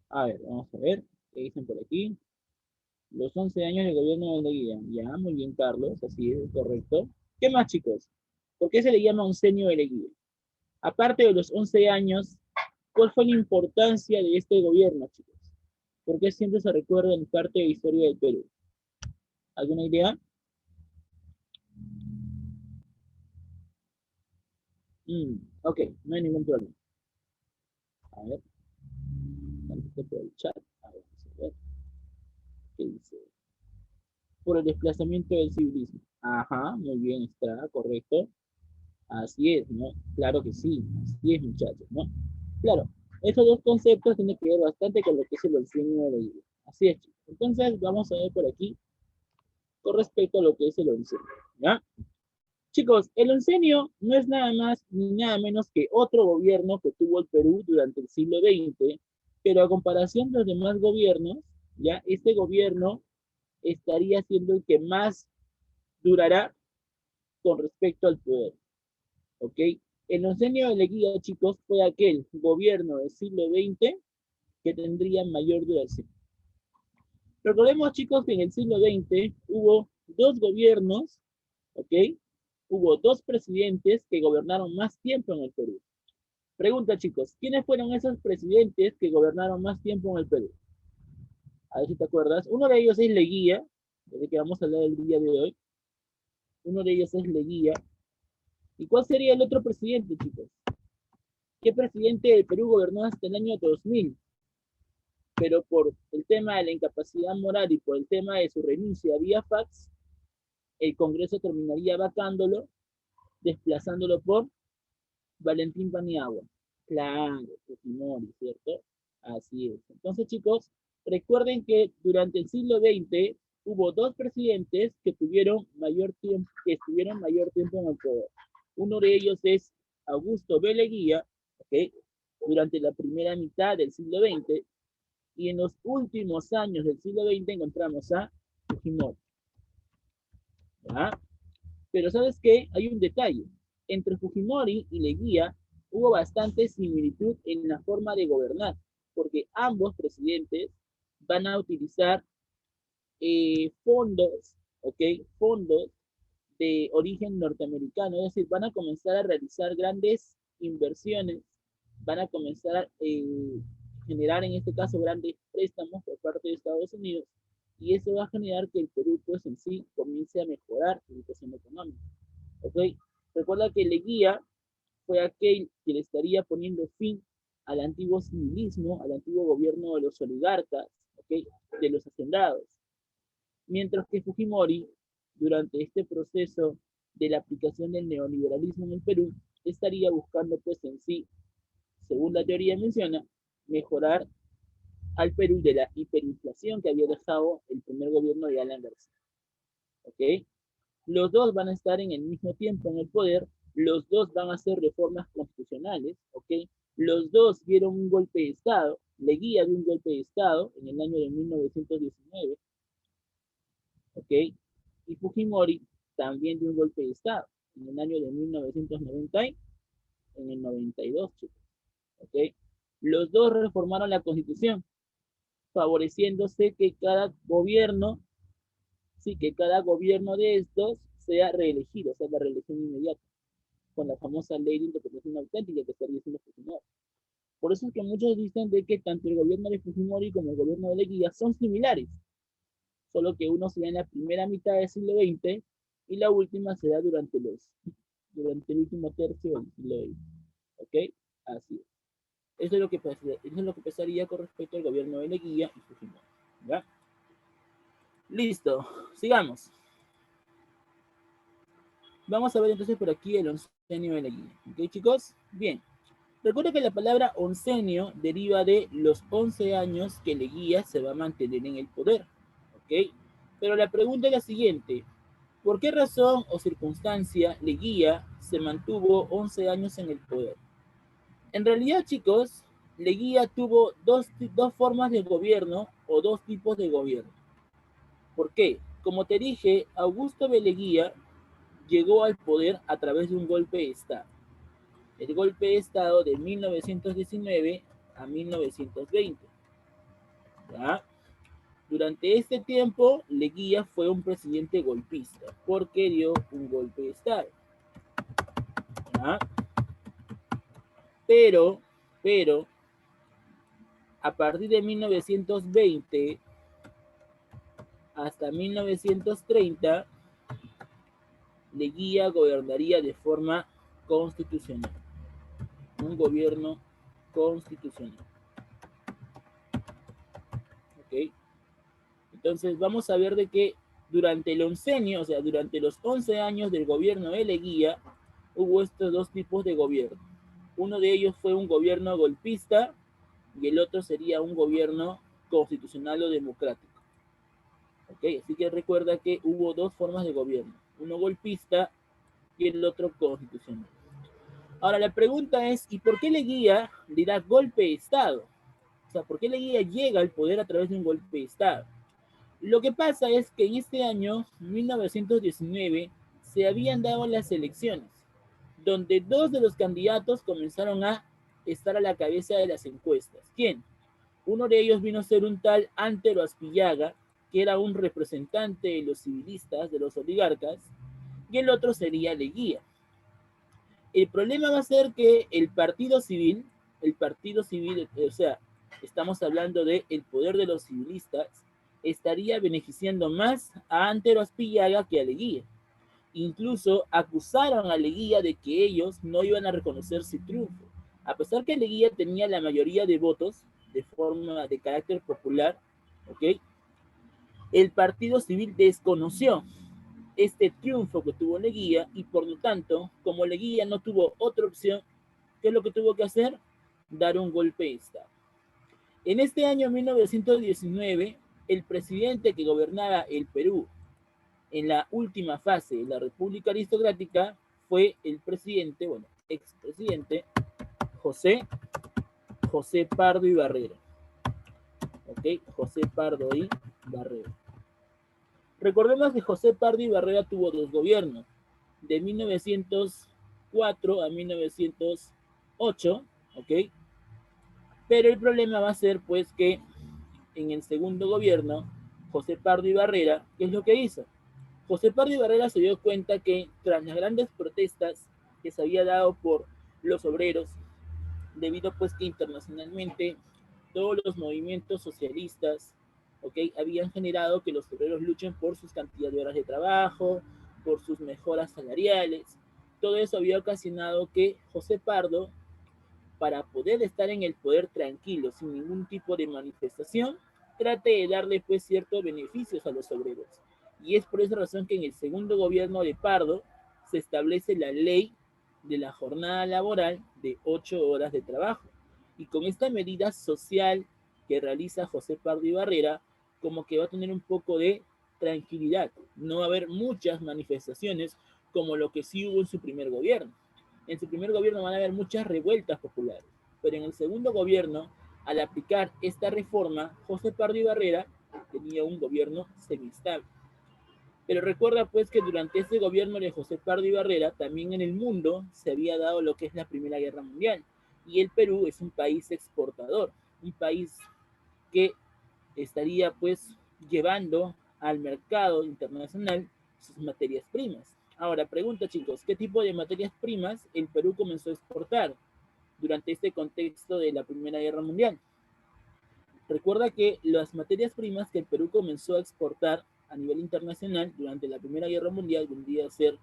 A ver, vamos a ver. ¿Qué dicen por aquí? Los 11 años de gobierno de Leguía. Ya, muy bien, Carlos. Así es, correcto. ¿Qué más, chicos? ¿Por qué se le llama oncenio de Leguía? Aparte de los 11 años, ¿cuál fue la importancia de este gobierno, chicos? ¿Por qué siempre se recuerda en parte de la historia del Perú? ¿Alguna idea? Ok, no hay ningún problema. A ver, tantito por el chat. A ver, vamos a ver qué dice. Por el desplazamiento del civilismo. Ajá, muy bien, está correcto. Así es, ¿no? Claro que sí, así es, muchachos, ¿no? Claro, esos dos conceptos tienen que ver bastante con lo que es el oncenio de la Biblia. Así es, chicos. Entonces, vamos a ver por aquí con respecto a lo que es el oncenio, ¿ya? Chicos, el oncenio no es nada más ni nada menos que otro gobierno que tuvo el Perú durante el siglo XX, pero a comparación de los demás gobiernos, ya este gobierno estaría siendo el que más durará con respecto al poder, ¿ok? El oncenio de Leguía, chicos, fue aquel gobierno del siglo XX que tendría mayor duración. Recordemos, chicos, que en el siglo XX hubo dos gobiernos, ¿ok? Hubo dos presidentes que gobernaron más tiempo en el Perú. Pregunta, chicos, ¿quiénes fueron esos presidentes que gobernaron más tiempo en el Perú? A ver si te acuerdas. Uno de ellos es Leguía, de que vamos a hablar el día de hoy. Uno de ellos es Leguía. ¿Y cuál sería el otro presidente, chicos? ¿Qué presidente del Perú gobernó hasta el año 2000? Pero por el tema de la incapacidad moral y por el tema de su renuncia vía fax, el Congreso terminaría vacándolo, desplazándolo por Valentín Paniagua. Claro, Fujimori, ¿cierto? Así es. Entonces, chicos, recuerden que durante el siglo XX hubo dos presidentes que tuvieron mayor tiempo, que estuvieron mayor tiempo en el poder. Uno de ellos es Augusto B. Leguía, ¿ok? Durante la primera mitad del siglo XX, y en los últimos años del siglo XX encontramos a Fujimori, ¿ya? Pero ¿sabes qué? Hay un detalle. Entre Fujimori y Leguía hubo bastante similitud en la forma de gobernar, porque ambos presidentes van a utilizar fondos, ¿ok? Fondos de origen norteamericano, es decir, van a comenzar a realizar grandes inversiones, van a comenzar a generar en este caso grandes préstamos por parte de Estados Unidos, y eso va a generar que el Perú pues en sí comience a mejorar su situación económica, ¿ok? Recuerda que Leguía fue aquel que le estaría poniendo fin al antiguo civilismo, al antiguo gobierno de los oligarcas, ¿ok? De los hacendados. Mientras que Fujimori, durante este proceso de la aplicación del neoliberalismo en el Perú, estaría buscando pues en sí, según la teoría menciona, mejorar al Perú de la hiperinflación que había dejado el primer gobierno de Alan García. ¿Ok? Los dos van a estar en el mismo tiempo en el poder, los dos van a hacer reformas constitucionales, ¿ok? Los dos dieron un golpe de Estado, Leguía dio un golpe de Estado en el año de 1919, ¿ok? Y Fujimori también dio un golpe de Estado en el año de 1990, en el 92, chicos, ¿ok? Los dos reformaron la Constitución, favoreciéndose que cada gobierno, sí, que cada gobierno de estos sea reelegido, o sea, la reelección inmediata, con la famosa ley de interpretación auténtica que estaría diciendo Fujimori. Por eso es que muchos dicen de que tanto el gobierno de Fujimori como el gobierno de Leguía son similares, solo que uno se da en la primera mitad del siglo XX y la última se da durante el último tercio del siglo XX. ¿Ok? Así es. Eso es lo que pasaría con respecto al gobierno de Leguía y Fujimori. ¿Ya? Listo, sigamos. Vamos a ver entonces por aquí el oncenio de Leguía. ¿Ok, chicos? Bien. Recuerda que la palabra oncenio deriva de los 11 años que Leguía se va a mantener en el poder. ¿Ok? Pero la pregunta es la siguiente. ¿Por qué razón o circunstancia Leguía se mantuvo 11 años en el poder? En realidad, chicos, Leguía tuvo dos formas de gobierno o dos tipos de gobierno. ¿Por qué? Como te dije, Augusto B. Leguía llegó al poder a través de un golpe de Estado. El golpe de Estado de 1919 a 1920. ¿ya? Durante este tiempo, Leguía fue un presidente golpista porque dio un golpe de Estado, ¿ya? Pero, a partir de 1920 hasta 1930, Leguía gobernaría de forma constitucional, un gobierno constitucional. ¿Ok? Entonces vamos a ver de que durante el oncenio, o sea, durante los 11 años del gobierno de Leguía, hubo estos dos tipos de gobierno. Uno de ellos fue un gobierno golpista y el otro sería un gobierno constitucional o democrático. ¿Ok? Así que recuerda que hubo dos formas de gobierno, uno golpista y el otro constitucional. Ahora la pregunta es, ¿y por qué Leguía le da golpe de Estado? O sea, ¿por qué Leguía llega al poder a través de un golpe de Estado? Lo que pasa es que en este año, 1919, se habían dado las elecciones, donde dos de los candidatos comenzaron a estar a la cabeza de las encuestas. ¿Quién? Uno de ellos vino a ser un tal Antero Aspillaga, que era un representante de los civilistas, de los oligarcas, y el otro sería Leguía. El problema va a ser que el partido civil, o sea, estamos hablando del poder de los civilistas, estaría beneficiando más a Antero Aspillaga que a Leguía. Incluso acusaron a Leguía de que ellos no iban a reconocer su triunfo. A pesar que Leguía tenía la mayoría de votos de forma de carácter popular, ¿ok? El partido civil desconoció este triunfo que tuvo Leguía y por lo tanto, como Leguía no tuvo otra opción, ¿qué es lo que tuvo que hacer? Dar un golpe de Estado. En este año 1919, el presidente que gobernaba el Perú en la última fase de la República Aristocrática fue el presidente, bueno, expresidente José Pardo y Barrera. ¿Ok? José Pardo y Barrera. Recordemos que José Pardo y Barrera tuvo dos gobiernos, de 1904 a 1908, ¿ok? Pero el problema va a ser pues que en el segundo gobierno, José Pardo y Barrera, ¿qué es lo que hizo? José Pardo y Barrera se dio cuenta que tras las grandes protestas que se había dado por los obreros, debido pues que internacionalmente todos los movimientos socialistas, ¿okay? Habían generado que los obreros luchen por sus cantidades de horas de trabajo, por sus mejoras salariales. Todo eso había ocasionado que José Pardo, para poder estar en el poder tranquilo, sin ningún tipo de manifestación, trate de darle pues ciertos beneficios a los obreros. Y es por esa razón que en el segundo gobierno de Pardo se establece la ley de la jornada laboral de 8 horas de trabajo. Y con esta medida social que realiza José Pardo y Barrera, como que va a tener un poco de tranquilidad. No va a haber muchas manifestaciones como lo que sí hubo en su primer gobierno. En su primer gobierno van a haber muchas revueltas populares, pero en el segundo gobierno, al aplicar esta reforma, José Pardo y Barrera tenía un gobierno semiestable. Pero recuerda pues que durante este gobierno de José Pardo y Barrera, también en el mundo se había dado lo que es la Primera Guerra Mundial. Y el Perú es un país exportador, un país que estaría pues llevando al mercado internacional sus materias primas. Ahora, pregunta chicos, ¿qué tipo de materias primas el Perú comenzó a exportar durante este contexto de la Primera Guerra Mundial? Recuerda que las materias primas que el Perú comenzó a exportar a nivel internacional durante la Primera Guerra Mundial vendría a ser,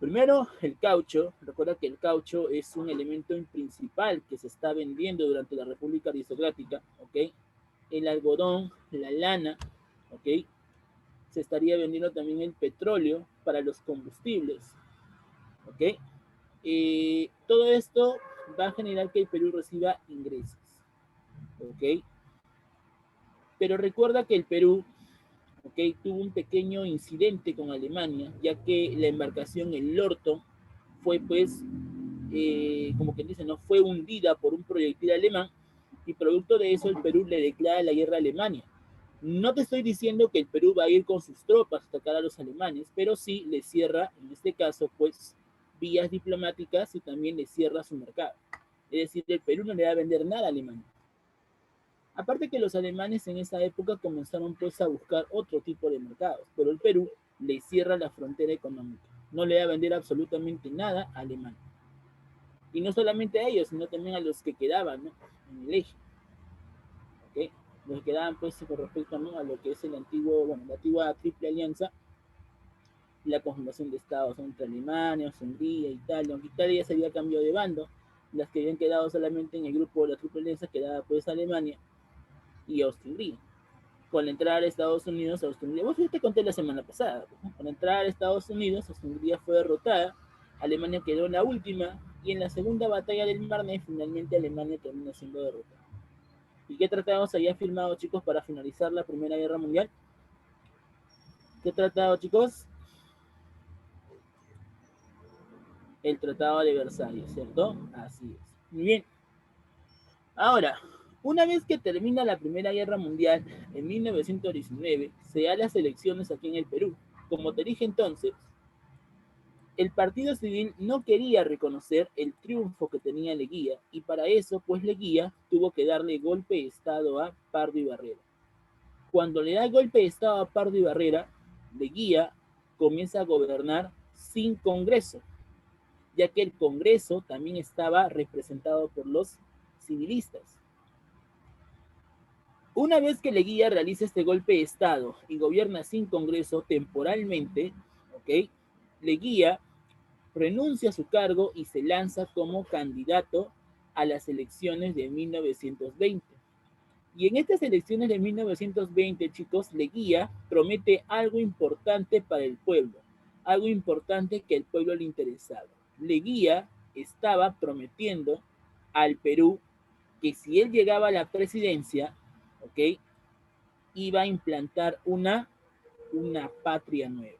primero, el caucho. Recuerda que el caucho es un elemento principal que se está vendiendo durante la República Aristocrática, ¿ok? El algodón, la lana, ¿ok? Se estaría vendiendo también el petróleo para los combustibles, ¿ok? Todo esto va a generar que el Perú reciba ingresos, ¿ok? Pero recuerda que el Perú, ¿ok? Tuvo un pequeño incidente con Alemania, ya que la embarcación, el Lorto, fue pues, como quien dice, no fue hundida por un proyectil alemán y producto de eso el Perú le declara la guerra a Alemania. No te estoy diciendo que el Perú va a ir con sus tropas a atacar a los alemanes, pero sí le cierra, en este caso, pues, vías diplomáticas y también le cierra su mercado. Es decir, el Perú no le va a vender nada a Alemania. Aparte que los alemanes en esa época comenzaron pues a buscar otro tipo de mercados, pero el Perú le cierra la frontera económica, no le va a vender absolutamente nada a Alemania. Y no solamente a ellos, sino también a los que quedaban, ¿no?, en el eje. ¿Okay? Los que quedaban pues con respecto, ¿no?, a lo que es el antiguo, bueno, la antigua Triple Alianza, la conformación de estados entre Alemania, Hungría, Italia, aunque Italia ya se había cambiado de bando, las que habían quedado solamente en el grupo de la Triple Alianza quedaba pues Alemania y Austria-Hungría. Con la entrada de Estados Unidos, Austria-Hungría, vos ya te conté la semana pasada, ¿no? Con la entrada de Estados Unidos, Austria-Hungría fue derrotada, Alemania quedó en la última, y en la segunda batalla del Marne, finalmente Alemania terminó siendo derrotada. ¿Y qué tratados había firmado, chicos, para finalizar la Primera Guerra Mundial? ¿Qué tratado, chicos? El Tratado de Versalles, ¿cierto? Así es. Muy bien. Ahora, una vez que termina la Primera Guerra Mundial, en 1919, se dan las elecciones aquí en el Perú. Como te dije entonces, el Partido Civil no quería reconocer el triunfo que tenía Leguía, y para eso, pues Leguía tuvo que darle golpe de Estado a Pardo y Barrera. Cuando le da el golpe de Estado a Pardo y Barrera, Leguía comienza a gobernar sin Congreso, ya que el Congreso también estaba representado por los civilistas. Una vez que Leguía realiza este golpe de Estado y gobierna sin Congreso temporalmente, ¿ok?, Leguía renuncia a su cargo y se lanza como candidato a las elecciones de 1920. Y en estas elecciones de 1920, chicos, Leguía promete algo importante para el pueblo, algo importante que al pueblo le interesaba. Leguía estaba prometiendo al Perú que si él llegaba a la presidencia, ¿ok?, iba a implantar una patria nueva.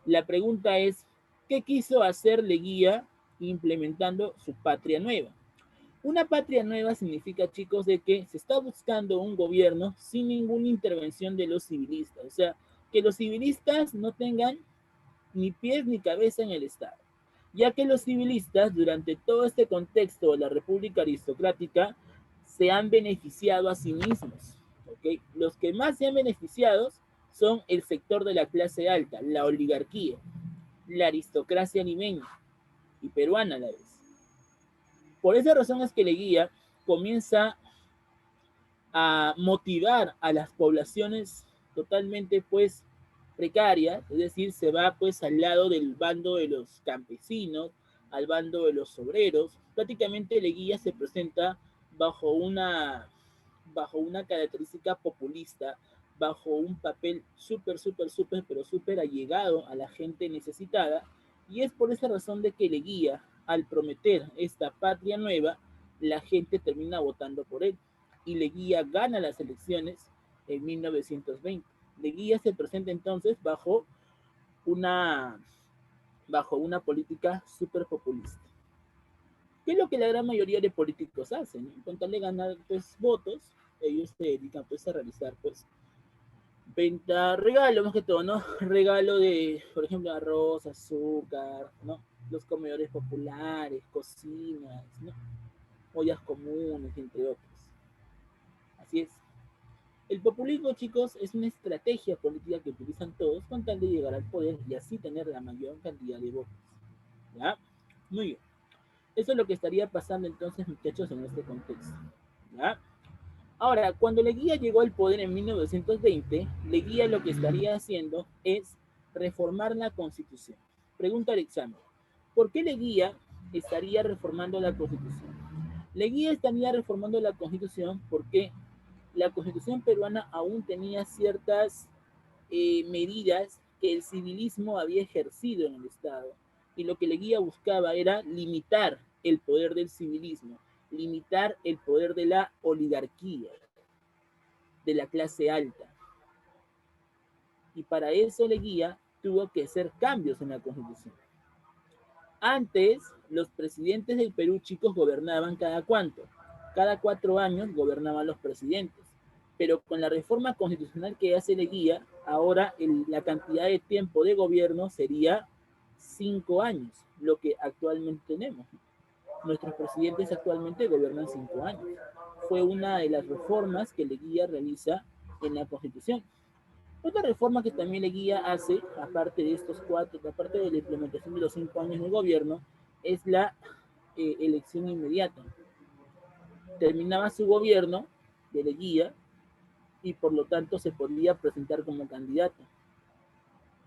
La pregunta es, ¿qué quiso hacer Leguía implementando su patria nueva? Una patria nueva significa, chicos, de que se está buscando un gobierno sin ninguna intervención de los civilistas. O sea, que los civilistas no tengan ni pies ni cabeza en el Estado, ya que los civilistas durante todo este contexto de la República Aristocrática se han beneficiado a sí mismos. ¿Okay? Los que más se han beneficiado son el sector de la clase alta, la oligarquía, la aristocracia limeña y peruana a la vez. Por esa razón es que Leguía comienza a motivar a las poblaciones totalmente pues precarias, es decir, se va pues al lado del bando de los campesinos, al bando de los obreros. Prácticamente Leguía se presenta bajo bajo una característica populista, bajo un papel pero súper allegado a la gente necesitada, y es por esa razón de que Leguía, al prometer esta patria nueva, la gente termina votando por él, y Leguía gana las elecciones en 1920. Leguía se presenta entonces una, bajo una política súper populista. ¿Qué es lo que la gran mayoría de políticos hacen? Con tal de ganar pues, votos, ellos se dedican pues, a realizar pues, venta, regalo más que todo, ¿no? Regalo de, por ejemplo, arroz, azúcar, ¿no? Los comedores populares, cocinas, ¿no?, ollas comunes, entre otros. Así es. El populismo, chicos, es una estrategia política que utilizan todos con tal de llegar al poder y así tener la mayor cantidad de votos. ¿Ya? Muy bien. Eso es lo que estaría pasando entonces, muchachos, en este contexto. ¿Ya? Ahora, cuando Leguía llegó al poder en 1920, Leguía lo que estaría haciendo es reformar la Constitución. Pregunta al examen. ¿Por qué Leguía estaría reformando la Constitución? Leguía estaría reformando la Constitución porque la Constitución peruana aún tenía ciertas medidas que el civilismo había ejercido en el Estado. Y lo que Leguía buscaba era limitar el poder del civilismo, limitar el poder de la oligarquía, de la clase alta. Y para eso Leguía tuvo que hacer cambios en la Constitución. Antes, los presidentes del Perú, chicos, gobernaban cada cuánto. Cada 4 años gobernaban los presidentes. Pero con la reforma constitucional que hace Leguía, ahora la cantidad de tiempo de gobierno sería 5 años, lo que actualmente tenemos. Nuestros presidentes actualmente gobiernan 5 años. Fue una de las reformas que Leguía realiza en la Constitución. Otra reforma que también Leguía hace, aparte de estos cuatro, aparte de la implementación de los 5 años de gobierno, es la elección inmediata. Terminaba su gobierno de Leguía y por lo tanto se podía presentar como candidato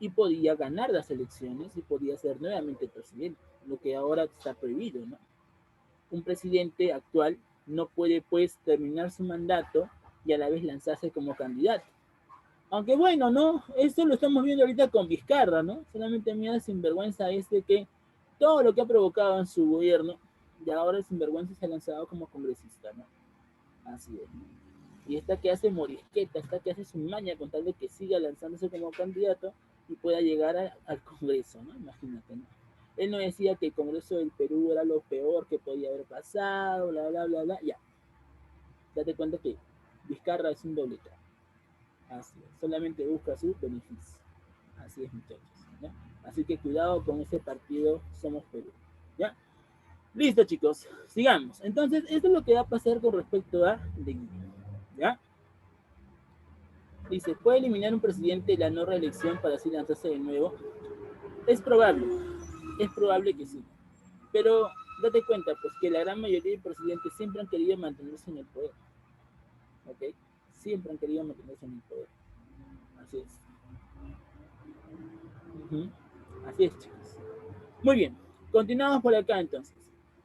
y podía ganar las elecciones y podía ser nuevamente presidente, lo que ahora está prohibido, ¿no? Un presidente actual no puede pues terminar su mandato y a la vez lanzarse como candidato. Aunque bueno, ¿no? Esto lo estamos viendo ahorita con Vizcarra, ¿no? Solamente mira sinvergüenza que todo lo que ha provocado en su gobierno, y ahora el sinvergüenza se ha lanzado como congresista, ¿no? Así es. Y esta que hace morisqueta, esta que hace su maña con tal de que siga lanzándose como candidato y pueda llegar al Congreso, ¿no? Imagínate, ¿no? Él no decía que el Congreso del Perú era lo peor que podía haber pasado, bla, bla, bla, bla, ya. Date cuenta que Vizcarra es un doble cara. Así es, solamente busca su beneficio. Así es, muchachos. ¿Ya? Así que cuidado con ese partido Somos Perú. ¿Ya? Listo, chicos. Sigamos. Entonces, esto es lo que va a pasar con respecto a Leguía. ¿Ya? Dice, ¿puede eliminar un presidente la no reelección para así lanzarse de nuevo? Es probable que sí. Pero date cuenta, pues, que la gran mayoría de presidentes siempre han querido mantenerse en el poder. ¿Ok? Siempre han querido mantenerse en el poder. Así es. Uh-huh. Así es, chicos. Muy bien, continuamos por acá entonces.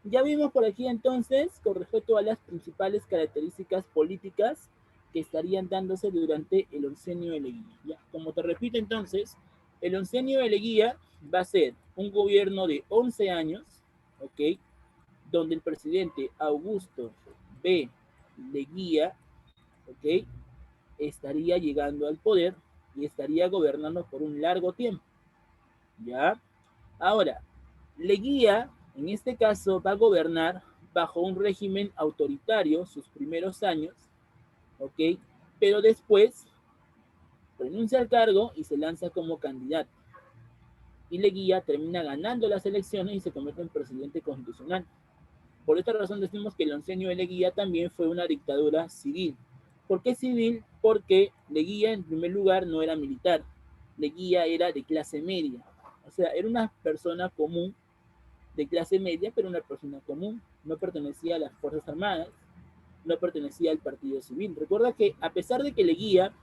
Ya vimos por aquí entonces con respecto a las principales características políticas que estarían dándose durante el oncenio de Leguía. ¿Ya? Como te repito entonces, el oncenio de Leguía va a ser un gobierno de 11 años, ¿ok? Donde el presidente Augusto B. Leguía, ¿ok? Estaría llegando al poder y estaría gobernando por un largo tiempo, ¿ya? Ahora, Leguía, en este caso, va a gobernar bajo un régimen autoritario sus primeros años, ¿ok? Pero después renuncia al cargo y se lanza como candidato. Y Leguía termina ganando las elecciones y se convierte en presidente constitucional. Por esta razón decimos que el oncenio de Leguía también fue una dictadura civil. ¿Por qué civil? Porque Leguía, en primer lugar, no era militar. Leguía era de clase media. O sea, era una persona común de clase media, pero una persona común. No pertenecía a las Fuerzas Armadas, no pertenecía al Partido Civil. Recuerda que a pesar de que Leguía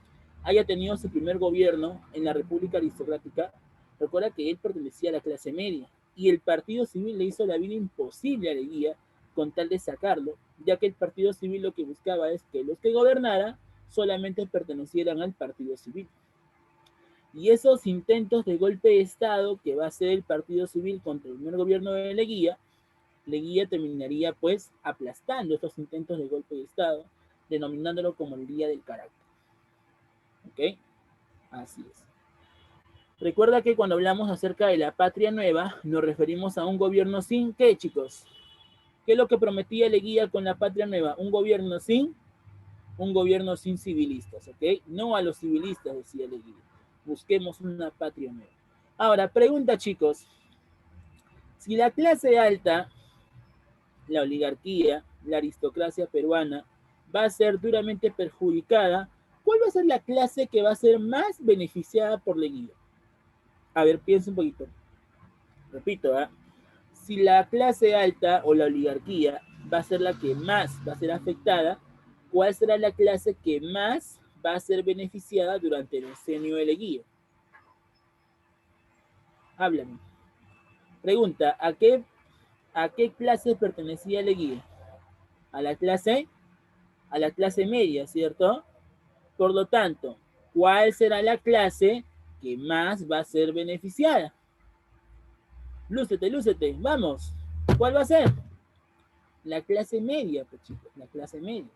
haya tenido su primer gobierno en la República Aristocrática, recuerda que él pertenecía a la clase media y el Partido Civil le hizo la vida imposible a Leguía con tal de sacarlo, ya que el Partido Civil lo que buscaba es que los que gobernaran solamente pertenecieran al Partido Civil. Y esos intentos de golpe de Estado que va a hacer el Partido Civil contra el primer gobierno de Leguía terminaría pues aplastando estos intentos de golpe de Estado, denominándolo como el Día del Carácter. ¿Ok? Así es. Recuerda que cuando hablamos acerca de la patria nueva, nos referimos a un gobierno sin ¿qué, chicos? ¿Qué es lo que prometía Leguía con la patria nueva? Un gobierno sin civilistas, ¿ok? No a los civilistas, decía Leguía. Busquemos una patria nueva. Ahora, pregunta, chicos. Si la clase alta, la oligarquía, la aristocracia peruana, va a ser duramente perjudicada, ¿cuál va a ser la clase que va a ser más beneficiada por Leguía? A ver, piensa un poquito. Repito, ¿eh? Si la clase alta o la oligarquía va a ser la que más va a ser afectada, ¿cuál será la clase que más va a ser beneficiada durante el decenio de Leguía? Háblame. Pregunta, a qué clase pertenecía Leguía? ¿A a la clase media, ¿cierto? Por lo tanto, ¿cuál será la clase que más va a ser beneficiada? Lúcete, lúcete, vamos. ¿Cuál va a ser? La clase media, pues chicos, la clase media.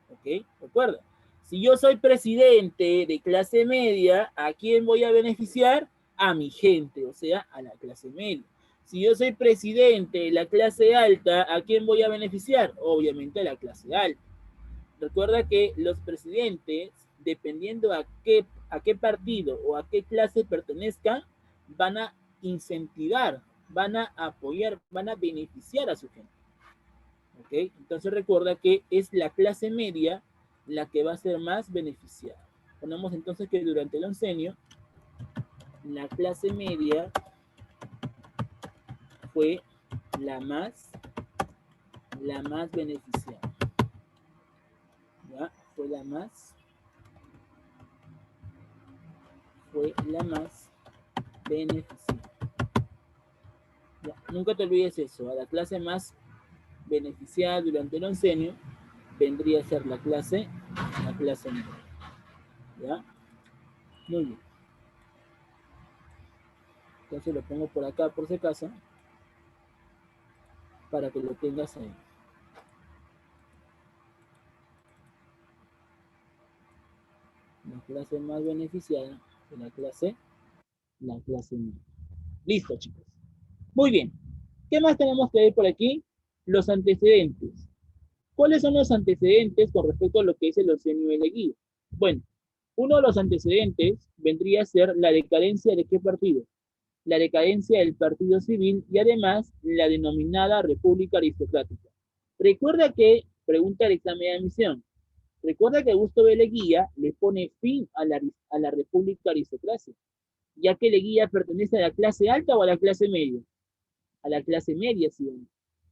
¿Ok? Recuerda, si yo soy presidente de clase media, ¿a quién voy a beneficiar? A mi gente, o sea, a la clase media. Si yo soy presidente de la clase alta, ¿a quién voy a beneficiar? Obviamente a la clase alta. Recuerda que los presidentes, dependiendo a qué partido o a qué clase pertenezcan, van a incentivar, van a apoyar, van a beneficiar a su gente. ¿Ok? Entonces recuerda que es la clase media la que va a ser más beneficiada. Ponemos entonces que durante el oncenio, la clase media fue la más, la más beneficiada. ¿Ya? Fue la más beneficiada. ¿Ya? Nunca te olvides eso. A la clase más beneficiada durante el oncenio vendría a ser la clase media. ¿Ya? Muy bien. Entonces lo pongo por acá por si acaso para que lo tengas ahí. La clase más beneficiada de la clase media. Listo, chicos. Muy bien. ¿Qué más tenemos que ver por aquí? Los antecedentes. ¿Cuáles son los antecedentes con respecto a lo que es el oncenio de Leguía? Bueno, uno de los antecedentes vendría a ser la decadencia de qué partido? La decadencia del partido civil y además la denominada República Aristocrática. Recuerda que, pregunta el examen de admisión, recuerda que Augusto B. Leguía le pone fin a la República Aristocracia, ya que Leguía pertenece a la clase alta o a la clase media. A la clase media, ¿sí?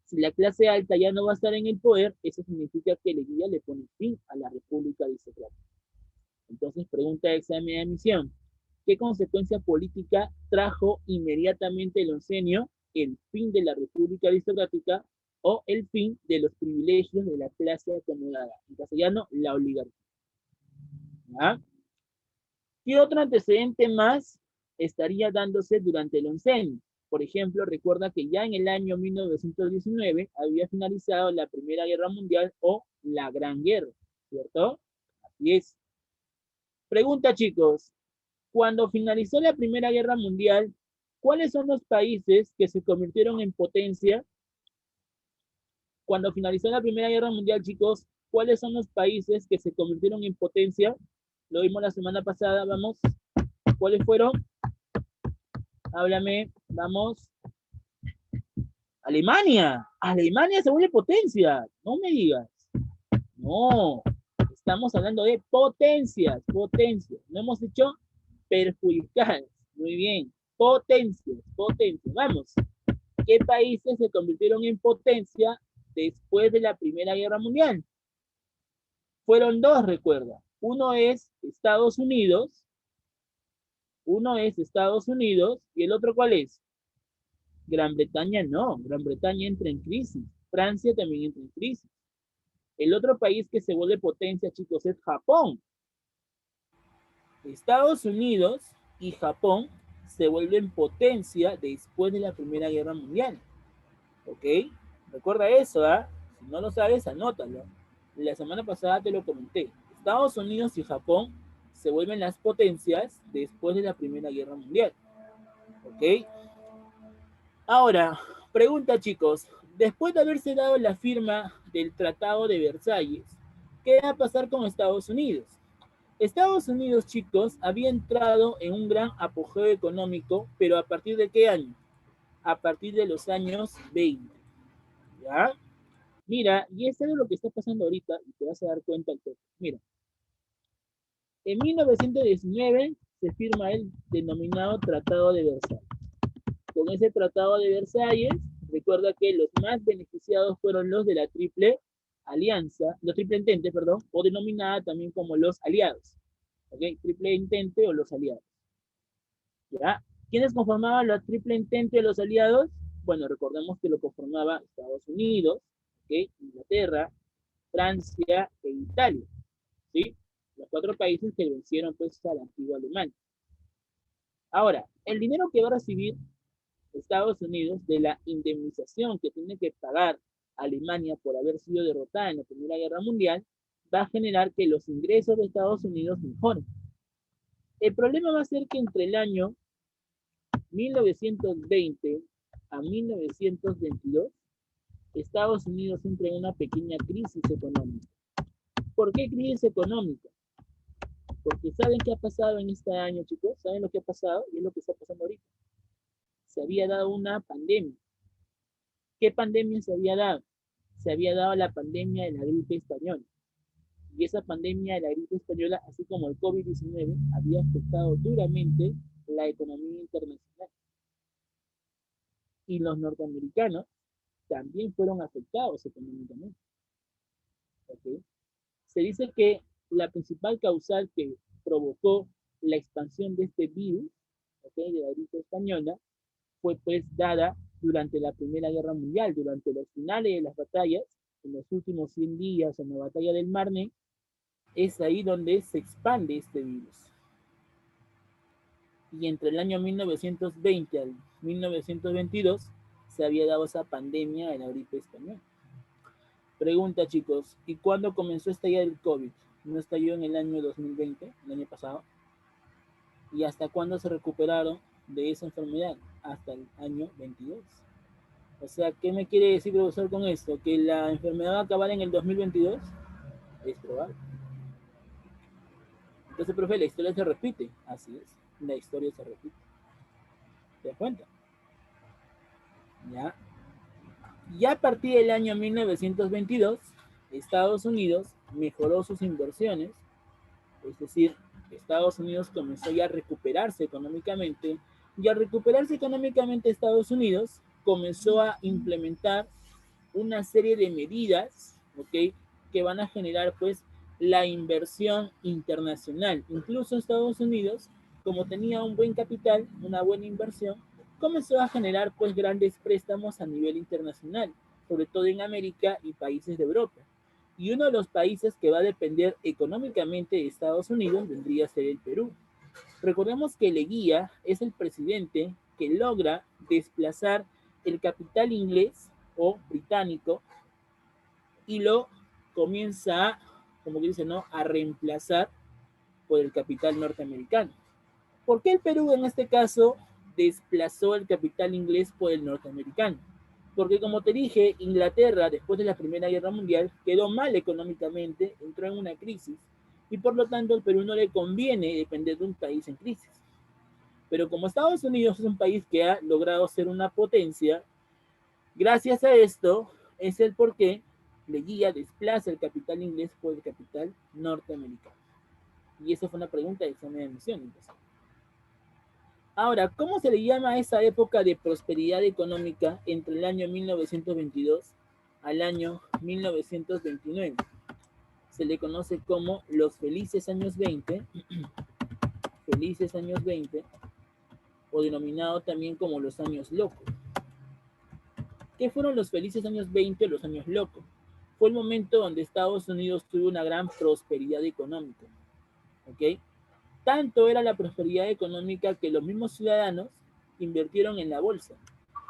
Si la clase alta ya no va a estar en el poder, eso significa que Leguía le pone fin a la República Aristocrática. Entonces, pregunta de examen de admisión. ¿Qué consecuencia política trajo inmediatamente el oncenio? El fin de la República Aristocrática o el fin de los privilegios de la clase acomodada. En castellano, la oligarquía. ¿Ah? ¿Qué otro antecedente más estaría dándose durante el oncenio? Por ejemplo, recuerda que ya en el año 1919 había finalizado la Primera Guerra Mundial o la Gran Guerra, ¿cierto? Así es. Pregunta, chicos, cuando finalizó la Primera Guerra Mundial, ¿cuáles son los países que se convirtieron en potencia? Cuando finalizó la Primera Guerra Mundial, chicos, ¿cuáles son los países que se convirtieron en potencia? Lo vimos la semana pasada, vamos. ¿Cuáles fueron? Háblame, vamos. Alemania. Alemania se vuelve potencia. No me digas. No. Estamos hablando de potencias. Potencias. No hemos dicho perjudiciales. Muy bien. Potencias. Potencias. Vamos. ¿Qué países se convirtieron en potencia después de la Primera Guerra Mundial? Fueron dos, recuerda. Uno es Estados Unidos. Uno es Estados Unidos. ¿Y el otro cuál es? Gran Bretaña no, Gran Bretaña entra en crisis, Francia también entra en crisis. El otro país que se vuelve potencia, chicos, es Japón. Estados Unidos y Japón se vuelven potencia después de la Primera Guerra Mundial. ¿Ok? Recuerda eso, ¿ah? Si no lo sabes, anótalo. La semana pasada te lo comenté. Estados Unidos y Japón se vuelven las potencias después de la Primera Guerra Mundial. ¿Ok? Ahora, pregunta, chicos, después de haberse dado la firma del Tratado de Versalles, ¿qué va a pasar con Estados Unidos? Estados Unidos, chicos, había entrado en un gran apogeo económico, pero ¿a partir de qué año? A partir de los años 20. ¿Ya? Mira, y esto es lo que está pasando ahorita, y te vas a dar cuenta al toque. Mira, en 1919 se firma el denominado Tratado de Versalles. Con ese Tratado de Versalles, recuerda que los más beneficiados fueron los de la Triple Alianza, los Triple Entente, perdón, o denominada también como los aliados. ¿Ok? Triple Entente o los aliados. ¿Ya? ¿Quiénes conformaban la Triple Entente o los aliados? Bueno, recordemos que lo conformaba Estados Unidos, ¿ok? Inglaterra, Francia e Italia. ¿Sí? Los cuatro países que vencieron pues a la antigua Alemania. Ahora, el dinero que va a recibir Estados Unidos de la indemnización que tiene que pagar Alemania por haber sido derrotada en la Primera Guerra Mundial, va a generar que los ingresos de Estados Unidos mejoren. El problema va a ser que entre el año 1920 a 1922, Estados Unidos entra en una pequeña crisis económica. ¿Por qué crisis económica? Porque ¿saben qué ha pasado en este año, chicos? ¿Saben lo que ha pasado? Y es lo que está pasando ahorita. Se había dado una pandemia. ¿Qué pandemia se había dado? se había dado la pandemia de la gripe española. Y esa pandemia de la gripe española, así como el COVID-19, había afectado duramente la economía internacional. Y los norteamericanos también fueron afectados económicamente. ¿Okay? Se dice que la principal causal que provocó la expansión de este virus, ¿okay?, de la gripe española, fue pues dada durante la Primera Guerra Mundial, durante los finales de las batallas, en los últimos 100 días en la batalla del Marne, es ahí donde se expande este virus. Y entre el año 1920 al 1922 se había dado esa pandemia de la gripe española. Pregunta, chicos, ¿y cuándo comenzó a estallar el COVID? ¿No estalló en el año 2020, el año pasado? ¿Y hasta cuándo se recuperaron de esa enfermedad? Hasta el año 22. O sea, ¿qué me quiere decir, profesor, con esto? ¿Que la enfermedad va a acabar en el 2022? Es probable. Entonces, profe, la historia se repite. Así es, la historia se repite. ¿Te das cuenta? ¿Ya? Ya a partir del año 1922, Estados Unidos mejoró sus inversiones, es decir, Estados Unidos comenzó ya a recuperarse económicamente, y al recuperarse económicamente Estados Unidos comenzó a implementar una serie de medidas, ¿ok?, que van a generar pues la inversión internacional. Incluso Estados Unidos, como tenía un buen capital, una buena inversión, comenzó a generar pues grandes préstamos a nivel internacional, sobre todo en América y países de Europa. Y uno de los países que va a depender económicamente de Estados Unidos vendría a ser el Perú. Recordemos que Leguía es el presidente que logra desplazar el capital inglés o británico y lo comienza, como dice, ¿no?, a reemplazar por el capital norteamericano. ¿Por qué el Perú en este caso desplazó el capital inglés por el norteamericano? Porque como te dije, Inglaterra después de la Primera Guerra Mundial quedó mal económicamente, entró en una crisis y por lo tanto al Perú no le conviene depender de un país en crisis. Pero como Estados Unidos es un país que ha logrado ser una potencia, gracias a esto es el por qué Leguía desplaza el capital inglés por el capital norteamericano. Y esa fue una pregunta de examen de admisión. Entonces. Ahora, ¿cómo se le llama a esa época de prosperidad económica entre el año 1922 al año 1929? Se le conoce como los felices años 20, felices años 20, o denominado también como los años locos. ¿Qué fueron los felices años 20 o los años locos? Fue el momento donde Estados Unidos tuvo una gran prosperidad económica. ¿Ok? Tanto era la prosperidad económica que los mismos ciudadanos invirtieron en la bolsa.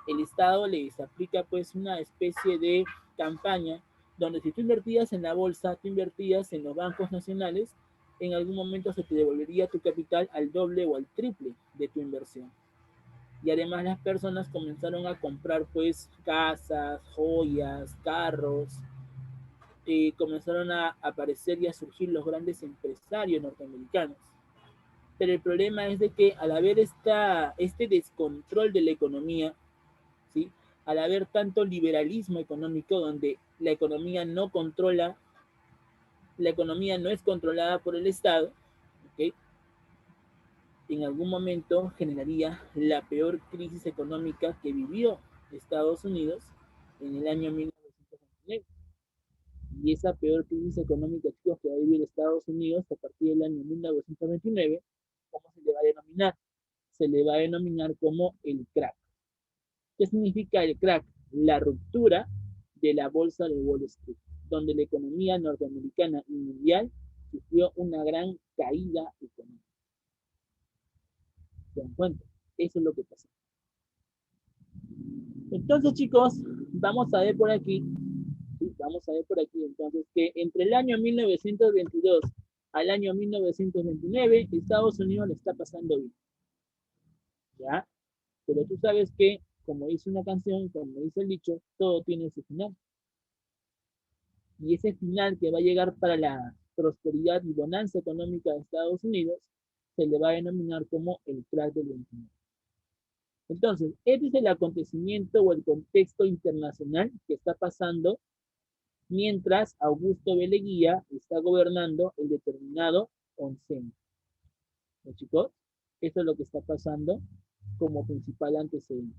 El Estado les aplica pues una especie de campaña donde si tú invertías en la bolsa, tú invertías en los bancos nacionales, en algún momento se te devolvería tu capital al doble o al triple de tu inversión. Y además las personas comenzaron a comprar pues casas, joyas, carros, comenzaron a aparecer y a surgir los grandes empresarios norteamericanos. Pero el problema es de que al haber este descontrol de la economía, ¿sí?, al haber tanto liberalismo económico donde la economía no controla, la economía no es controlada por el Estado, ¿ok?, en algún momento generaría la peor crisis económica que vivió Estados Unidos en el año 1929. Y esa peor crisis económica, chicos, que va a vivir Estados Unidos a partir del año 1929, ¿cómo se le va a denominar? Se le va a denominar como el crack. ¿Qué significa el crack? La ruptura de la bolsa de Wall Street, donde la economía norteamericana y mundial sufrió una gran caída económica. ¿Se dan cuenta? Eso es lo que pasó. Entonces, chicos, vamos a ver por aquí, ¿sí?, vamos a ver por aquí, entonces, que entre el año 1922 al año 1929, Estados Unidos le está pasando bien. ¿Ya? Pero tú sabes que, como dice una canción, como dice el dicho, todo tiene su final. Y ese final que va a llegar para la prosperidad y bonanza económica de Estados Unidos se le va a denominar como el crack del 29. Entonces, este es el acontecimiento o el contexto internacional que está pasando mientras Augusto B. Leguía está gobernando el determinado oncenio. ¿No, chicos? Esto es lo que está pasando como principal antecedente.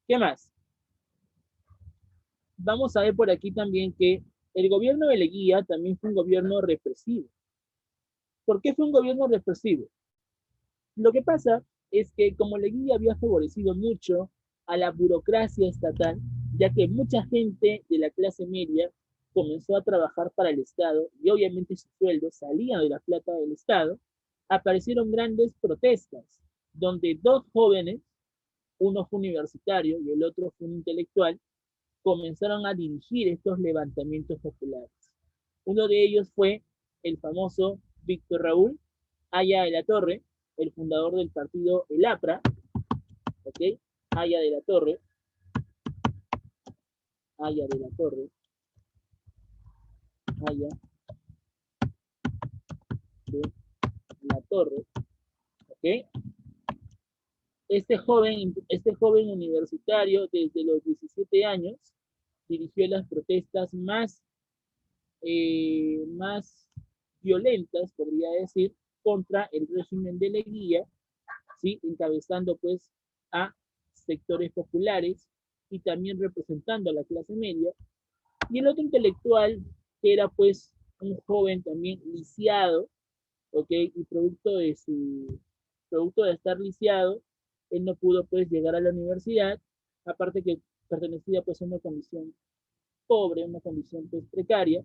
¿Qué más? Vamos a ver por aquí también que el gobierno de Leguía también fue un gobierno represivo. ¿Por qué fue un gobierno represivo? Lo que pasa es que como Leguía había favorecido mucho a la burocracia estatal, ya que mucha gente de la clase media comenzó a trabajar para el Estado y obviamente sus sueldos salían de la plata del Estado, aparecieron grandes protestas, donde dos jóvenes, uno fue universitario y el otro fue un intelectual, comenzaron a dirigir estos levantamientos populares. Uno de ellos fue el famoso Víctor Raúl Haya de la Torre, el fundador del partido El APRA, ¿ok? Haya de la Torre, Haya de la Torre, Haya de la Torre, ¿ok? Este joven universitario desde los 17 años dirigió las protestas más violentas, podría decir, contra el régimen de Leguía, ¿sí? Encabezando pues a sectores populares y también representando a la clase media. Y el otro intelectual, que era pues un joven también lisiado, ¿ok? Y producto de estar lisiado, él no pudo pues llegar a la universidad, aparte que pertenecía pues a una condición pobre, una condición pues precaria,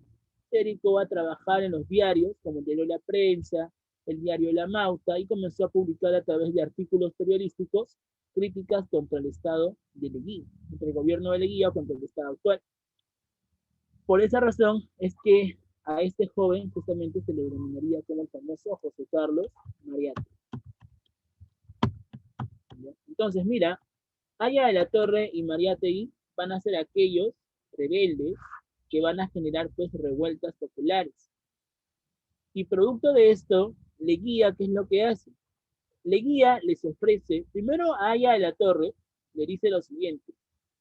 se dedicó a trabajar en los diarios, como el diario La Prensa, el diario La Mauta, y comenzó a publicar a través de artículos periodísticos críticas contra el Estado de Leguía, contra el gobierno de Leguía o contra el Estado actual. Por esa razón es que a este joven justamente se le denominaría como el famoso José Carlos Mariátegui. Entonces, mira, Haya de la Torre y Mariátegui van a ser aquellos rebeldes que van a generar pues revueltas populares. Y producto de esto, Leguía, ¿qué es lo que hace? Leguía les ofrece, primero a Haya de la Torre, le dice lo siguiente: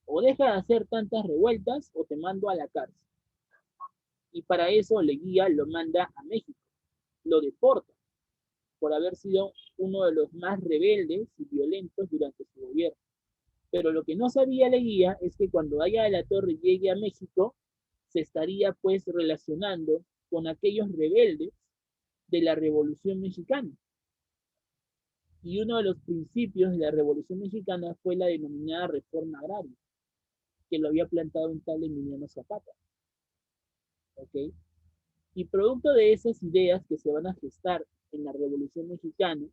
o deja de hacer tantas revueltas o te mando a la cárcel. Y para eso Leguía lo manda a México, lo deporta por haber sido uno de los más rebeldes y violentos durante su gobierno. Pero lo que no sabía Leguía es que cuando Haya de la Torre llegue a México, se estaría pues relacionando con aquellos rebeldes de la Revolución Mexicana. Y uno de los principios de la Revolución Mexicana fue la denominada reforma agraria, que lo había plantado un tal Emiliano Zapata. ¿Ok? Y producto de esas ideas que se van a gestar en la Revolución Mexicana,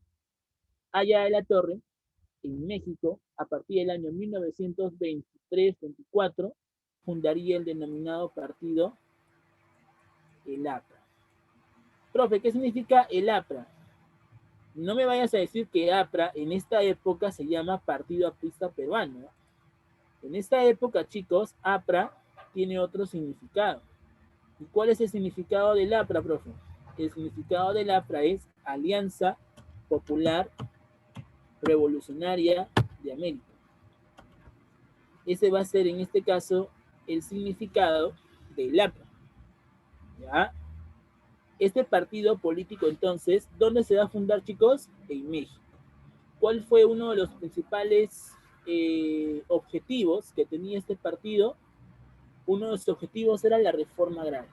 Haya de la Torre, en México, a partir del año 1923-24, fundaría el denominado partido El APRA. Profe, ¿qué significa el APRA? No me vayas a decir que APRA en esta época se llama Partido Aprista Peruano. En esta época, chicos, APRA tiene otro significado. ¿Y cuál es el significado del APRA, profe? El significado del APRA es Alianza Popular Revolucionaria de América. Ese va a ser en este caso el significado del APRA. ¿Ya? Este partido político entonces, ¿dónde se va a fundar, chicos? En México. ¿Cuál fue uno de los principales objetivos que tenía este partido? Uno de los objetivos era la reforma agraria,